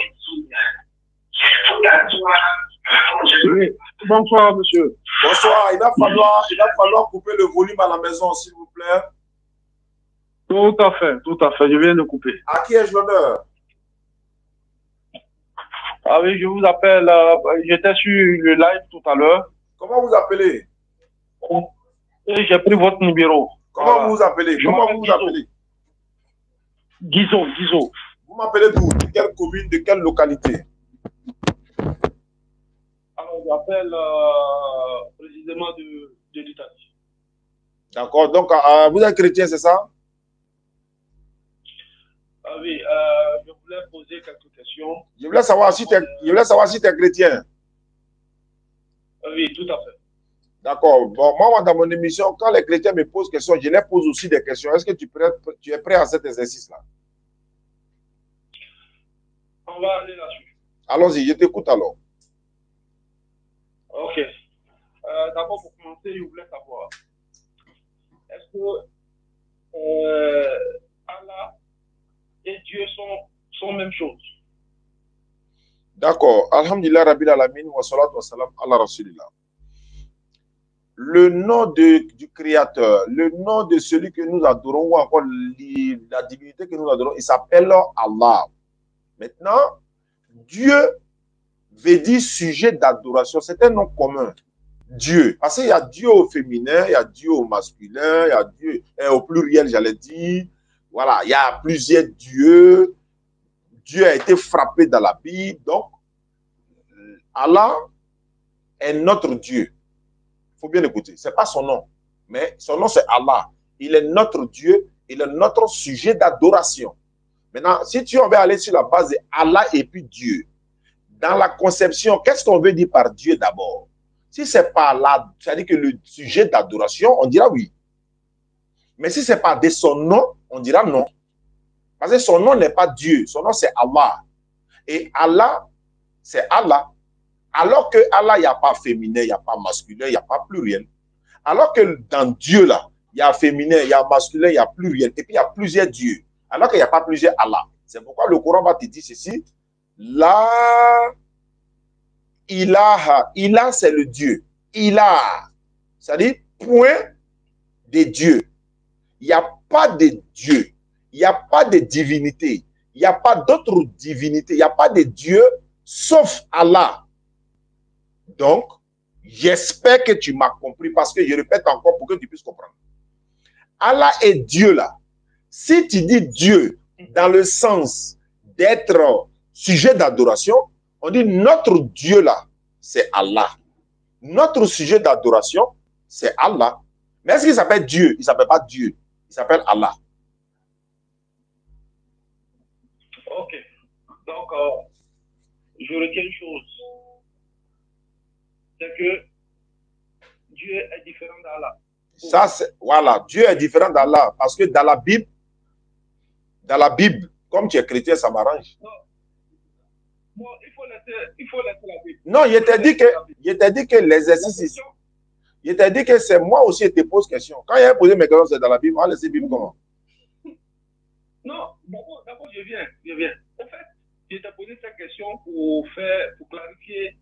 Oui. Bonsoir, monsieur. Bonsoir. Il va falloir couper le volume à la maison, s'il vous plaît. Tout à fait. Je viens de couper. À qui ai-je l'honneur? Ah oui, je vous appelle. J'étais sur le live tout à l'heure. Comment vous appelez? Et j'ai pris votre numéro. Comment vous vous appelez? Guizot. Vous m'appelez d'où? De quelle commune? De quelle localité? Alors, j'appelle précisément de l'Italie. D'accord. Donc, vous êtes chrétien, c'est ça? Ah oui, je voulais poser quelques questions. Je voulais savoir si tu es chrétien. Oui, tout à fait. D'accord. Bon, moi, dans mon émission, quand les chrétiens me posent des questions, je les pose aussi des questions. Est-ce que tu es prêt à cet exercice-là? On va aller là-dessus. Allons-y, je t'écoute alors. Ok. D'abord, pour commencer, je voulais savoir, est-ce que Allah et Dieu sont même chose? D'accord. Alhamdulillah, Rabbil Alamin, wa salatu wa salam ala Rasulillah. Le nom du Créateur, le nom de celui que nous adorons, ou encore la divinité que nous adorons, il s'appelle Allah. Maintenant, Dieu veut dire sujet d'adoration. C'est un nom commun. Dieu. Parce qu'il y a Dieu au féminin, il y a Dieu au masculin, il y a Dieu au pluriel, j'allais dire. Voilà, il y a plusieurs dieux. Dieu a été frappé dans la Bible. Donc, Allah est notre Dieu. Il faut bien écouter. Ce n'est pas son nom, mais son nom c'est Allah. Il est notre Dieu, il est notre sujet d'adoration. Maintenant, si tu veux aller sur la base de Allah et puis Dieu, dans la conception, qu'est-ce qu'on veut dire par Dieu d'abord? Si ce n'est pas là, c'est-à-dire que le sujet d'adoration, on dira oui. Mais si ce n'est pas de son nom, on dira non. Parce que son nom n'est pas Dieu, son nom c'est Allah. Et Allah, c'est Allah. Alors que Allah, il n'y a pas féminin, il n'y a pas masculin, il n'y a pas pluriel. Alors que dans Dieu, là, il y a féminin, il y a masculin, il y a pluriel. Et puis il y a plusieurs dieux. Alors qu'il n'y a pas plusieurs Allah. C'est pourquoi le Coran va te dire ceci. La ilaha. Ilah, c'est le Dieu. Ilah. C'est-à-dire point de Dieu. Il n'y a pas de Dieu. Il n'y a pas de divinité. Il n'y a pas d'autre divinité. Il n'y a pas de Dieu sauf Allah. Donc, j'espère que tu m'as compris parce que je répète encore pour que tu puisses comprendre. Allah est Dieu là. Si tu dis Dieu dans le sens d'être sujet d'adoration, on dit notre Dieu là, c'est Allah. Notre sujet d'adoration, c'est Allah. Mais est-ce qu'il s'appelle Dieu? Il ne s'appelle pas Dieu. Il s'appelle Allah. Ok. Donc, je retiens une chose. C'est que Dieu est différent d'Allah. Ça, c'est, voilà, Dieu est différent d'Allah. Parce que dans la Bible, comme tu es chrétien, ça m'arrange. Non, il faut laisser la Bible. Non, je t'ai dit que l'exercice ici, je t'ai dit que c'est moi aussi qui te pose question. Quand il a posé mes questions, c'est dans la Bible. On va laisser la Bible comment? Non, d'abord, je viens. En fait, je t'ai posé cette question pour clarifier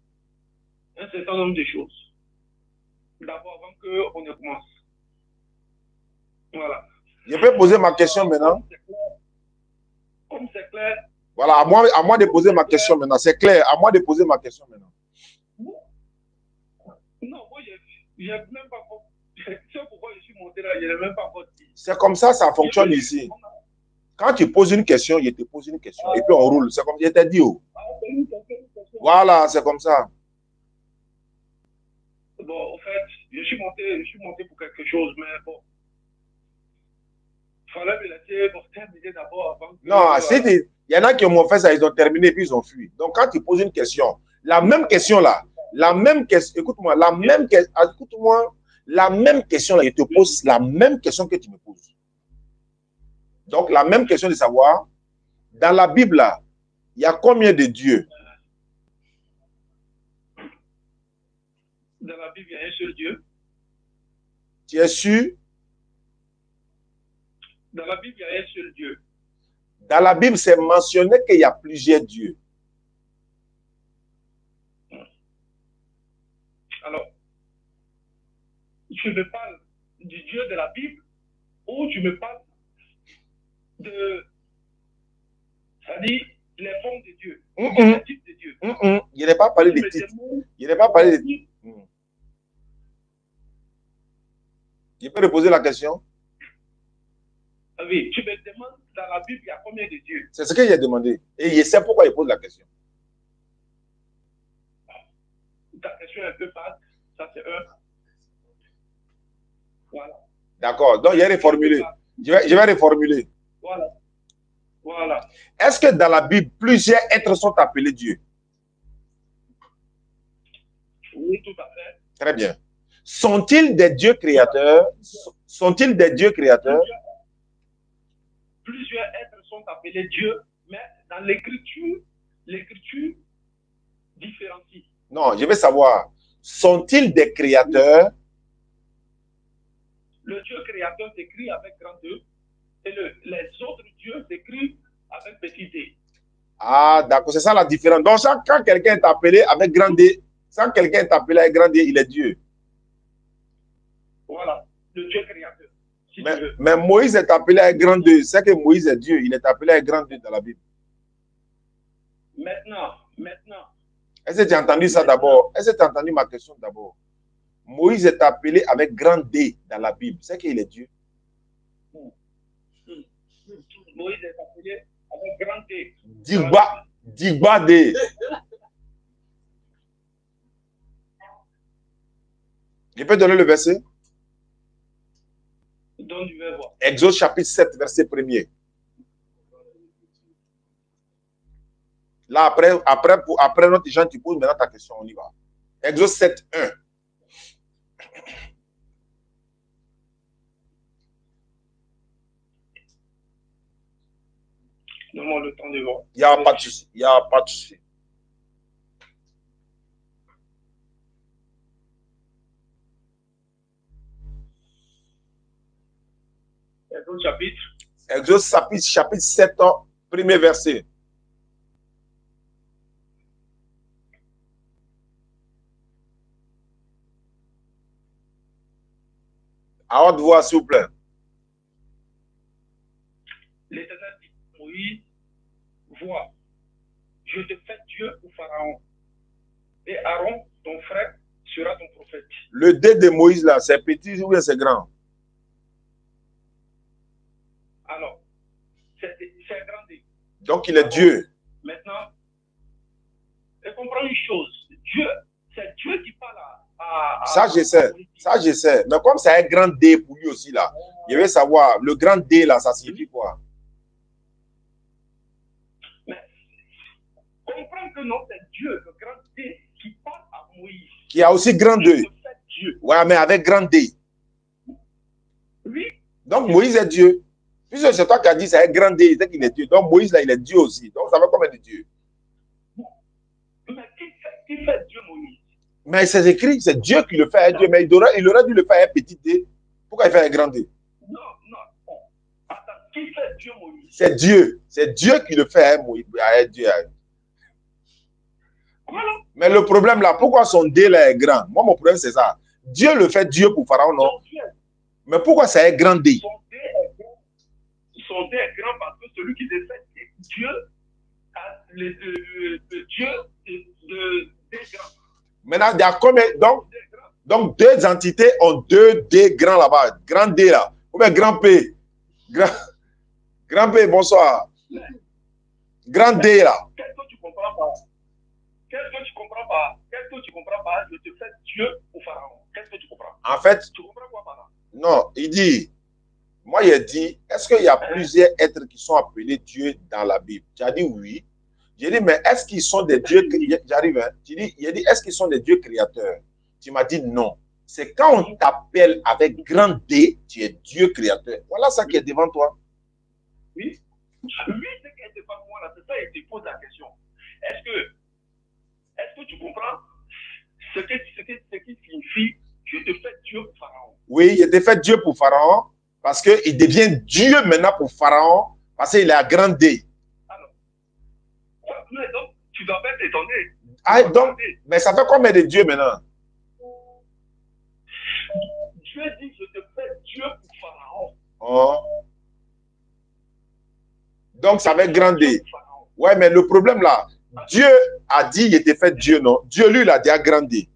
un certain nombre de choses. D'abord, avant qu'on ne commence. Voilà. Je peux poser ma question maintenant? Comme c'est clair. Voilà, à moi de poser ma question maintenant. C'est clair, à moi de poser ma question maintenant. Non, moi, je n'ai même pas compris. C'est pourquoi je suis monté là, je n'ai même pas compris. C'est comme ça fonctionne ici. Quand tu poses une question, je te pose une question. Et puis on roule. C'est comme je t'ai dit. Oh. Voilà, c'est comme ça. Bon, en fait, je suis monté pour quelque chose, mais bon. Il fallait me laisser terminer d'abord avant. Non, il y en a qui m'ont fait ça, ils ont terminé puis ils ont fui. Donc quand tu poses une question, la même question là, écoute-moi, la même question là, je te pose la même question que tu me poses. Donc la même question de savoir, dans la Bible là, il y a combien de dieux? Dans la Bible, il y a un seul Dieu. Tu es sûr? Dans la Bible, il y a un seul Dieu. Dans la Bible, c'est mentionné qu'il y a plusieurs dieux. Alors, tu me parles du Dieu de la Bible ou tu me parles de, c'est-à-dire les formes de Dieu, les types de Dieu. Il n'est pas parlé des titres. Il n'est pas parlé des titres. Je peux reposer la question? Oui, tu me demandes dans la Bible, il y a combien de dieux? C'est ce que j'ai demandé. Et je sais pourquoi il pose la question. Ta question est un peu vague. Ça, c'est un. Voilà. D'accord. Donc, il a reformulé. Je vais reformuler. Voilà. Voilà. Est-ce que dans la Bible, plusieurs êtres sont appelés Dieu? Oui, tout à fait. Très bien. Sont-ils des dieux créateurs? Sont-ils des dieux créateurs? Plusieurs êtres sont appelés Dieu, mais dans l'écriture différencie. Non, je veux savoir, sont-ils des créateurs? Le Dieu créateur s'écrit avec grand E et les autres dieux s'écrivent avec petit d. Ah, d'accord, c'est ça la différence. Donc, quand quelqu'un est appelé avec grand D, quand quelqu'un est appelé avec grand D, il est Dieu. Voilà, le Dieu créateur. Si mais Moïse est appelé avec grand D. C'est que Moïse est Dieu. Il est appelé avec grand D dans la Bible. Maintenant. Est-ce que tu as entendu ça d'abord? Est-ce que tu as entendu ma question d'abord? Moïse est appelé avec grand D dans la Bible. C'est qu'il est Dieu. Moïse est appelé avec grand D. Digba D. Je peux donner le verset? Donc, je vais voir. Exode chapitre 7, verset 1er. Là, après notre échange, tu poses maintenant ta question, on y va. Exode 7, 1. Donne-moi le temps de voir. Il n'y a pas de souci. Il n'y a pas de souci. Exode chapitre. Exode chapitre 7, premier verset. À haute voix, s'il vous plaît. L'Éternel dit, Moïse, vois, je te fais Dieu pour Pharaon. Et Aaron, ton frère, sera ton prophète. Le dé de Moïse, là, c'est petit ou bien c'est grand? Alors, c'est un grand dé. Donc, il est Dieu. Maintenant, et comprends une chose. Dieu, c'est Dieu qui parle ça, je sais. Ça, je sais. Mais comme c'est un grand D pour lui aussi, là, je veux savoir, le grand D, là, ça signifie quoi? Mais, comprends que non, c'est Dieu, le grand D, qui parle à Moïse. Qui a aussi grand D. Ouais, mais avec grand D. Oui. Donc, Moïse est Dieu. Puisque c'est toi qui as dit, c'est un grand D, c'est qu'il est Dieu. Donc, Moïse, là, il est Dieu aussi. Donc, ça veut combien de Dieu? Mais qui fait Dieu, Moïse? Mais c'est écrit, c'est Dieu qui le fait un Dieu, mais il aurait dû le faire un petit D. Pourquoi il fait un grand D? Non. Attends, qui fait Dieu, Moïse? C'est Dieu. C'est Dieu qui le fait un Dieu. Voilà. Mais le problème là, pourquoi son D là est grand? Moi, mon problème, c'est ça. Dieu le fait Dieu pour Pharaon, non? Mais pourquoi c'est un grand D? Son D est grand. Son D est grand parce que celui qui le fait, c'est Dieu. Le Dieu de grand. Maintenant, il y a combien? Donc, deux entités ont deux D grands là-bas. Grand D là. Ou bien grand P. Grand P, bonsoir. Grand D là. Qu'est-ce que tu comprends pas? Qu'est-ce que tu comprends pas? Qu'est-ce que tu comprends pas? Je te fais Dieu pour Pharaon. Qu'est-ce que tu comprends? En fait, tu comprends quoi par là? Non, il dit, moi il a dit, est-ce qu'il y a plusieurs êtres qui sont appelés Dieu dans la Bible? Tu as dit oui. J'ai dit, mais est-ce qu'ils sont des dieux? J'arrive, hein. Il a dit, est-ce qu'ils sont des dieux créateurs? Tu m'as dit non. C'est quand on t'appelle avec grand D, tu es Dieu créateur. Voilà ça qui est devant toi. Oui. Oui, c'est qui est devant moi là. C'est ça, il te pose la question. Est-ce que tu comprends ce qui signifie je te fais Dieu pour Pharaon? Oui, il était fait Dieu pour Pharaon parce qu'il devient Dieu maintenant pour Pharaon parce qu'il est à grand D. Alors, donc, tu dois pas t'étonner. Ah, donc, mais ça fait combien de dieux maintenant? Dieu dit je te fais Dieu pour Pharaon. Oh. Donc, ça fait grand D. Ouais, mais le problème là, Dieu a dit il était fait Dieu, non? Dieu, lui, il a dit à grand D.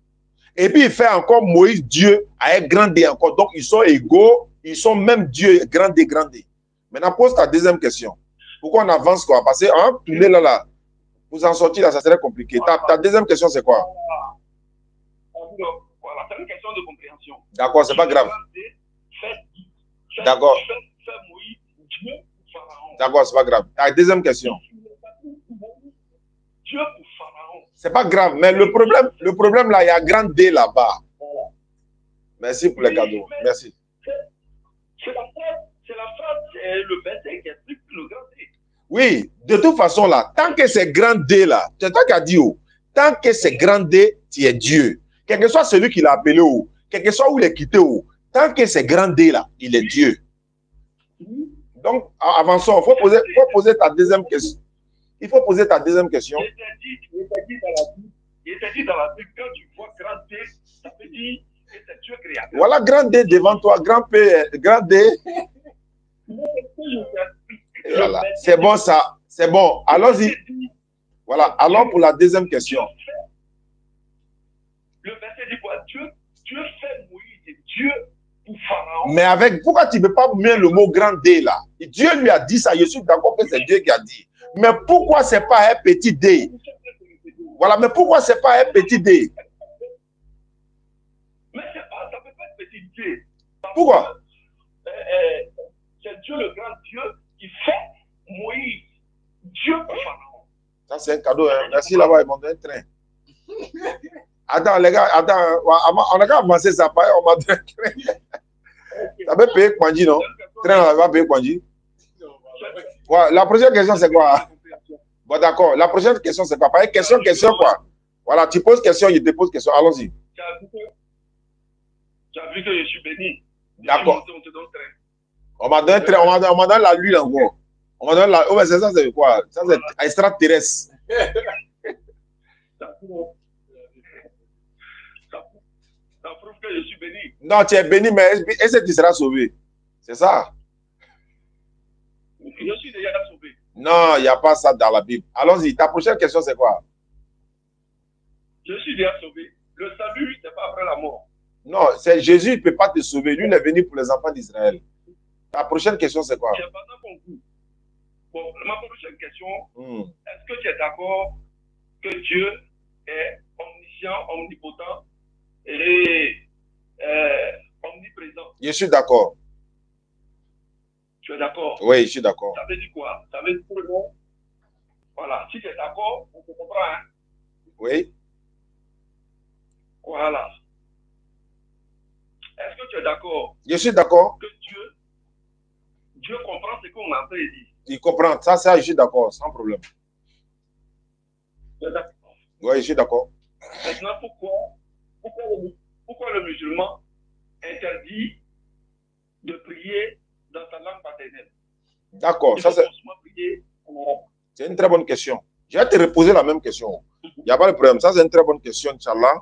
Et puis, il fait encore Moïse Dieu avec grand D encore. Donc, ils sont égaux. Ils sont même Dieu, grand D, grand D. Maintenant, pose ta deuxième question. Pourquoi on avance quoi? Parce que, hein, tourner là, vous en sortir là, ça serait compliqué. Ta deuxième question, c'est quoi? Voilà, c'est une question de compréhension. D'accord, c'est pas grave. D'accord. D'accord, c'est pas grave. Ta deuxième question. Dieu pour Pharaon. C'est pas grave, mais le problème là, il y a grand D là-bas. Merci pour les cadeaux. Merci. C'est la phrase, c'est le verset qui explique le grand D. Oui, de toute façon là, tant que c'est grand D là, c'est toi qui as dit, oh, tant que c'est grand D, tu es Dieu. Quel que soit celui qui l'a appelé, oh, quel que soit où il est quitté, oh, tant que c'est grand D là, il est Dieu. Donc, avançons, il faut poser ta deuxième question. Il faut poser ta deuxième question. Il était dit dans la Bible, quand tu vois grand D, ça veut dire que c'est Dieu créateur. Voilà grand D devant toi, grand P, grand D. Voilà. C'est bon ça, c'est bon. Allons-y. Voilà, allons pour la deuxième question. Le verset dit quoi? Dieu fait Dieu pour Pharaon. Mais avec, pourquoi tu ne peux pas mettre le mot grand D là? Dieu lui a dit ça, je suis d'accord que c'est Dieu qui a dit. Mais pourquoi c'est pas un petit D? Voilà, mais pourquoi c'est pas un petit D? Mais ça peut pas être petit D. Pourquoi? C'est Dieu, le grand Dieu, qui fait Moïse Dieu pour Pharaon. Ça, c'est un cadeau. Hein. Merci là-bas, ils m'ont donné un train. Attends, les gars, attends. On a qu'à avancer ça. On m'a donné un train. Ça va payer Kwandi, non? Train, on va payer Kwandi. Ouais, la prochaine question, c'est quoi? Bon, d'accord. La prochaine question, c'est quoi? Pas question, quoi. Voilà, tu poses question, je te pose question. Allons-y. Tu as vu que je suis béni. D'accord. On m'a donné un train. On m'a donné la lune encore. On m'a donné la. Oh, mais c'est ça, c'est quoi? Ça, c'est extraterrestre. Ça prouve que je suis béni. Non, tu es béni, mais est-ce que tu seras sauvé? C'est ça? Je suis déjà sauvé. Non, il n'y a pas ça dans la Bible. Allons-y. Ta prochaine question, c'est quoi? Je suis déjà sauvé. Le salut, ce n'est pas après la mort. Non, c'est Jésus ne peut pas te sauver. Lui, il est venu pour les enfants d'Israël. Ta prochaine question, c'est quoi? J'ai pas compris. Bon, ma prochaine question, est-ce que tu es d'accord que Dieu est omniscient, omnipotent et omniprésent? Je suis d'accord. Tu es d'accord? Oui, je suis d'accord. Ça veut dire quoi? Ça veut dire que voilà, si tu es d'accord, on te comprend. Hein? Oui. Voilà. Est-ce que tu es d'accord? Je suis d'accord. Que Dieu comprend ce qu'on a fait dit. Il comprend. Ça, je suis d'accord, sans problème. Tu es d'accord? Oui, je suis d'accord. Maintenant, pourquoi le musulman interdit de prier dans sa langue paternelle? D'accord. Ça, c'est une très bonne question. Je vais te reposer la même question. Il n'y a pas de problème. Ça, c'est une très bonne question, Inch'Allah.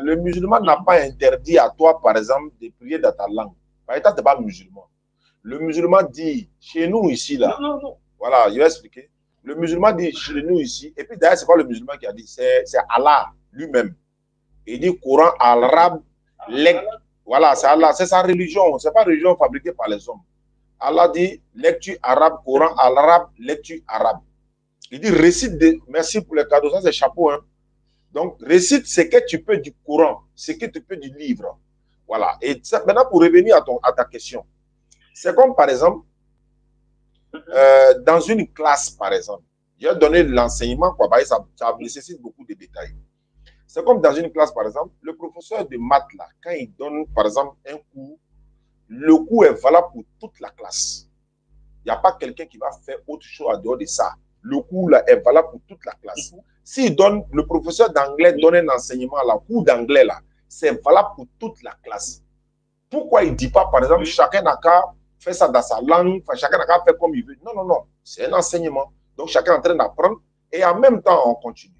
Le musulman n'a pas interdit à toi, par exemple, de prier dans ta langue. Par exemple, tu n'es pas musulman. Le musulman dit, chez nous ici, là. Non. Voilà, je vais expliquer. Le musulman dit, chez nous ici. Et puis d'ailleurs, ce n'est pas le musulman qui a dit, c'est Allah lui-même. Il dit Coran arabe. Voilà, c'est Allah. C'est sa religion. Ce n'est pas une religion fabriquée par les hommes. Allah dit, lecture arabe, Coran arabe, lecture arabe. Il dit, récite de... Merci pour les cadeaux. Ça, c'est chapeau, hein. Donc, récite ce que tu peux du Coran, ce que tu peux du livre. Voilà. Et ça, maintenant, pour revenir à ta question, c'est comme, par exemple, dans une classe, par exemple, j'ai donné l'enseignement, quoi, ça nécessite beaucoup de détails. C'est comme dans une classe, par exemple, le professeur de maths, là, quand il donne, par exemple, un cours, le cours est valable pour toute la classe. Il n'y a pas quelqu'un qui va faire autre chose en dehors de ça. Le cours là est valable pour toute la classe. S'il donne, le professeur d'anglais donne un enseignement, là, cours d'anglais, là, c'est valable pour toute la classe. Pourquoi il ne dit pas, par exemple, chacun n'a qu'à faire ça dans sa langue, chacun n'a qu'à faire comme il veut? Non. C'est un enseignement. Donc, chacun est en train d'apprendre et en même temps, on continue.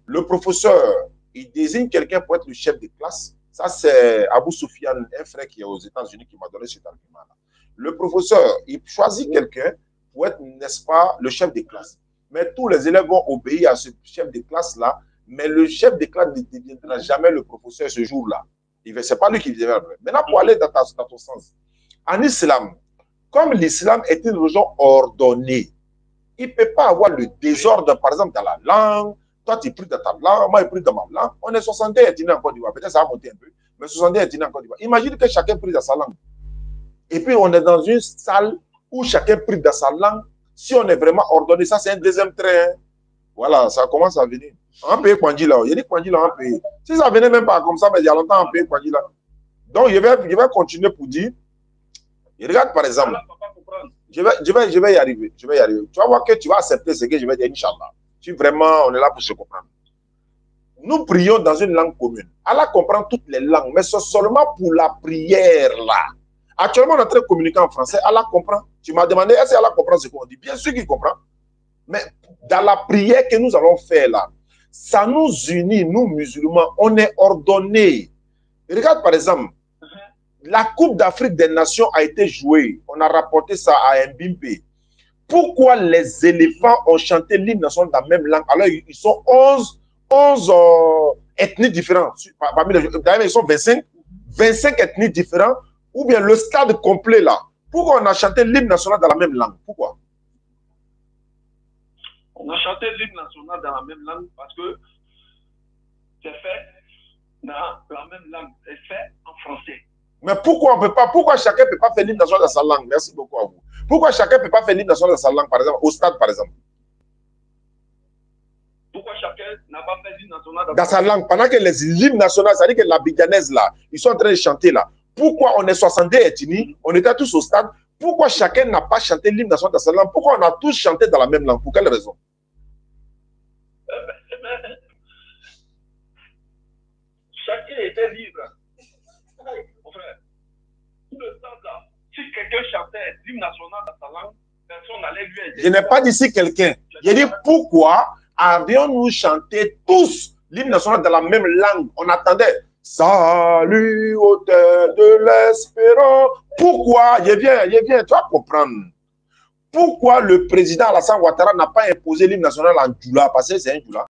Le professeur, il désigne quelqu'un pour être le chef de classe. Ça, c'est Abou Soufiane, un frère qui est aux États-Unis, qui m'a donné cet argument-là. Le professeur, il choisit quelqu'un pour être, n'est-ce pas, le chef de classe. Mais tous les élèves vont obéir à ce chef de classe-là, mais le chef de classe ne deviendra jamais le professeur ce jour-là. Ce n'est pas lui qui deviendra. Maintenant, pour aller dans ton sens, en islam, comme l'islam est une religion ordonnée, il ne peut pas avoir le désordre, par exemple, dans la langue. Toi, tu pries dans ta langue, moi, je prie dans ma langue. On est 70 ethnies en Côte d'Ivoire. Peut-être ça va monter un peu, mais 70 ethnies en Côte d'Ivoire. Imagine que chacun prie dans sa langue. Et puis, on est dans une salle où chacun prie dans sa langue. Si on est vraiment ordonné, ça, c'est un deuxième trait. Hein. Voilà, ça commence à venir. On paye Kwandi là. Il y a des Kwandi là, on paye. Si ça venait même pas comme ça, mais il y a longtemps, on paye Kwandi là. Donc, je vais continuer pour dire. Et regarde, par exemple, je vais y arriver. Tu vas voir que tu vas accepter ce que je vais dire, Inch'Allah. Si vraiment on est là pour se comprendre. Nous prions dans une langue commune. Allah comprend toutes les langues, mais c'est seulement pour la prière là. Actuellement, on est en train de communiquer en français. Allah comprend. Tu m'as demandé, est-ce que Allah comprend ce qu'on dit? Bien sûr qu'il comprend. Mais dans la prière que nous allons faire là, ça nous unit, nous musulmans, on est ordonnés. Regarde par exemple, la Coupe d'Afrique des Nations a été jouée. On a rapporté ça à Mbimpe. Pourquoi les éléphants ont chanté l'hymne national dans la même langue? Alors, ils sont 11 ethnies différentes. D'ailleurs, ils sont 25 25 ethnies différentes, ou bien le stade complet là. Pourquoi on a chanté l'hymne national dans la même langue? Pourquoi? On a chanté l'hymne national dans la même langue parce que c'est fait dans la même langue, c'est fait en français. Mais pourquoi on peut pas, pourquoi chacun ne peut pas faire l'hymne national dans sa langue? Merci beaucoup à vous. Pourquoi chacun ne peut pas faire l'hymne national dans sa langue, par exemple, au stade, par exemple? Pourquoi chacun n'a pas fait l'hymne national dans sa langue, pendant que les hymnes nationaux, c'est-à-dire que la bidjanaise là, ils sont en train de chanter là. Pourquoi on est 62 ethnies, on était tous au stade, pourquoi chacun n'a pas chanté l'hymne national dans sa langue? Pourquoi on a tous chanté dans la même langue? Pour quelle raison? Chacun était libre. Mon frère, tout le temps là, si quelqu'un chantait l'hymne national dans sa langue, personne n'allait lui aider. Je n'ai pas dit si quelqu'un. J'ai dit pourquoi avions-nous chanté tous l'hymne national dans la même langue? On attendait. Salut au terre de l'espérance. Pourquoi? Je viens, tu vas comprendre. Pourquoi le président Alassane Ouattara n'a pas imposé l'hymne national en Djoula? Parce que c'est un Djoula.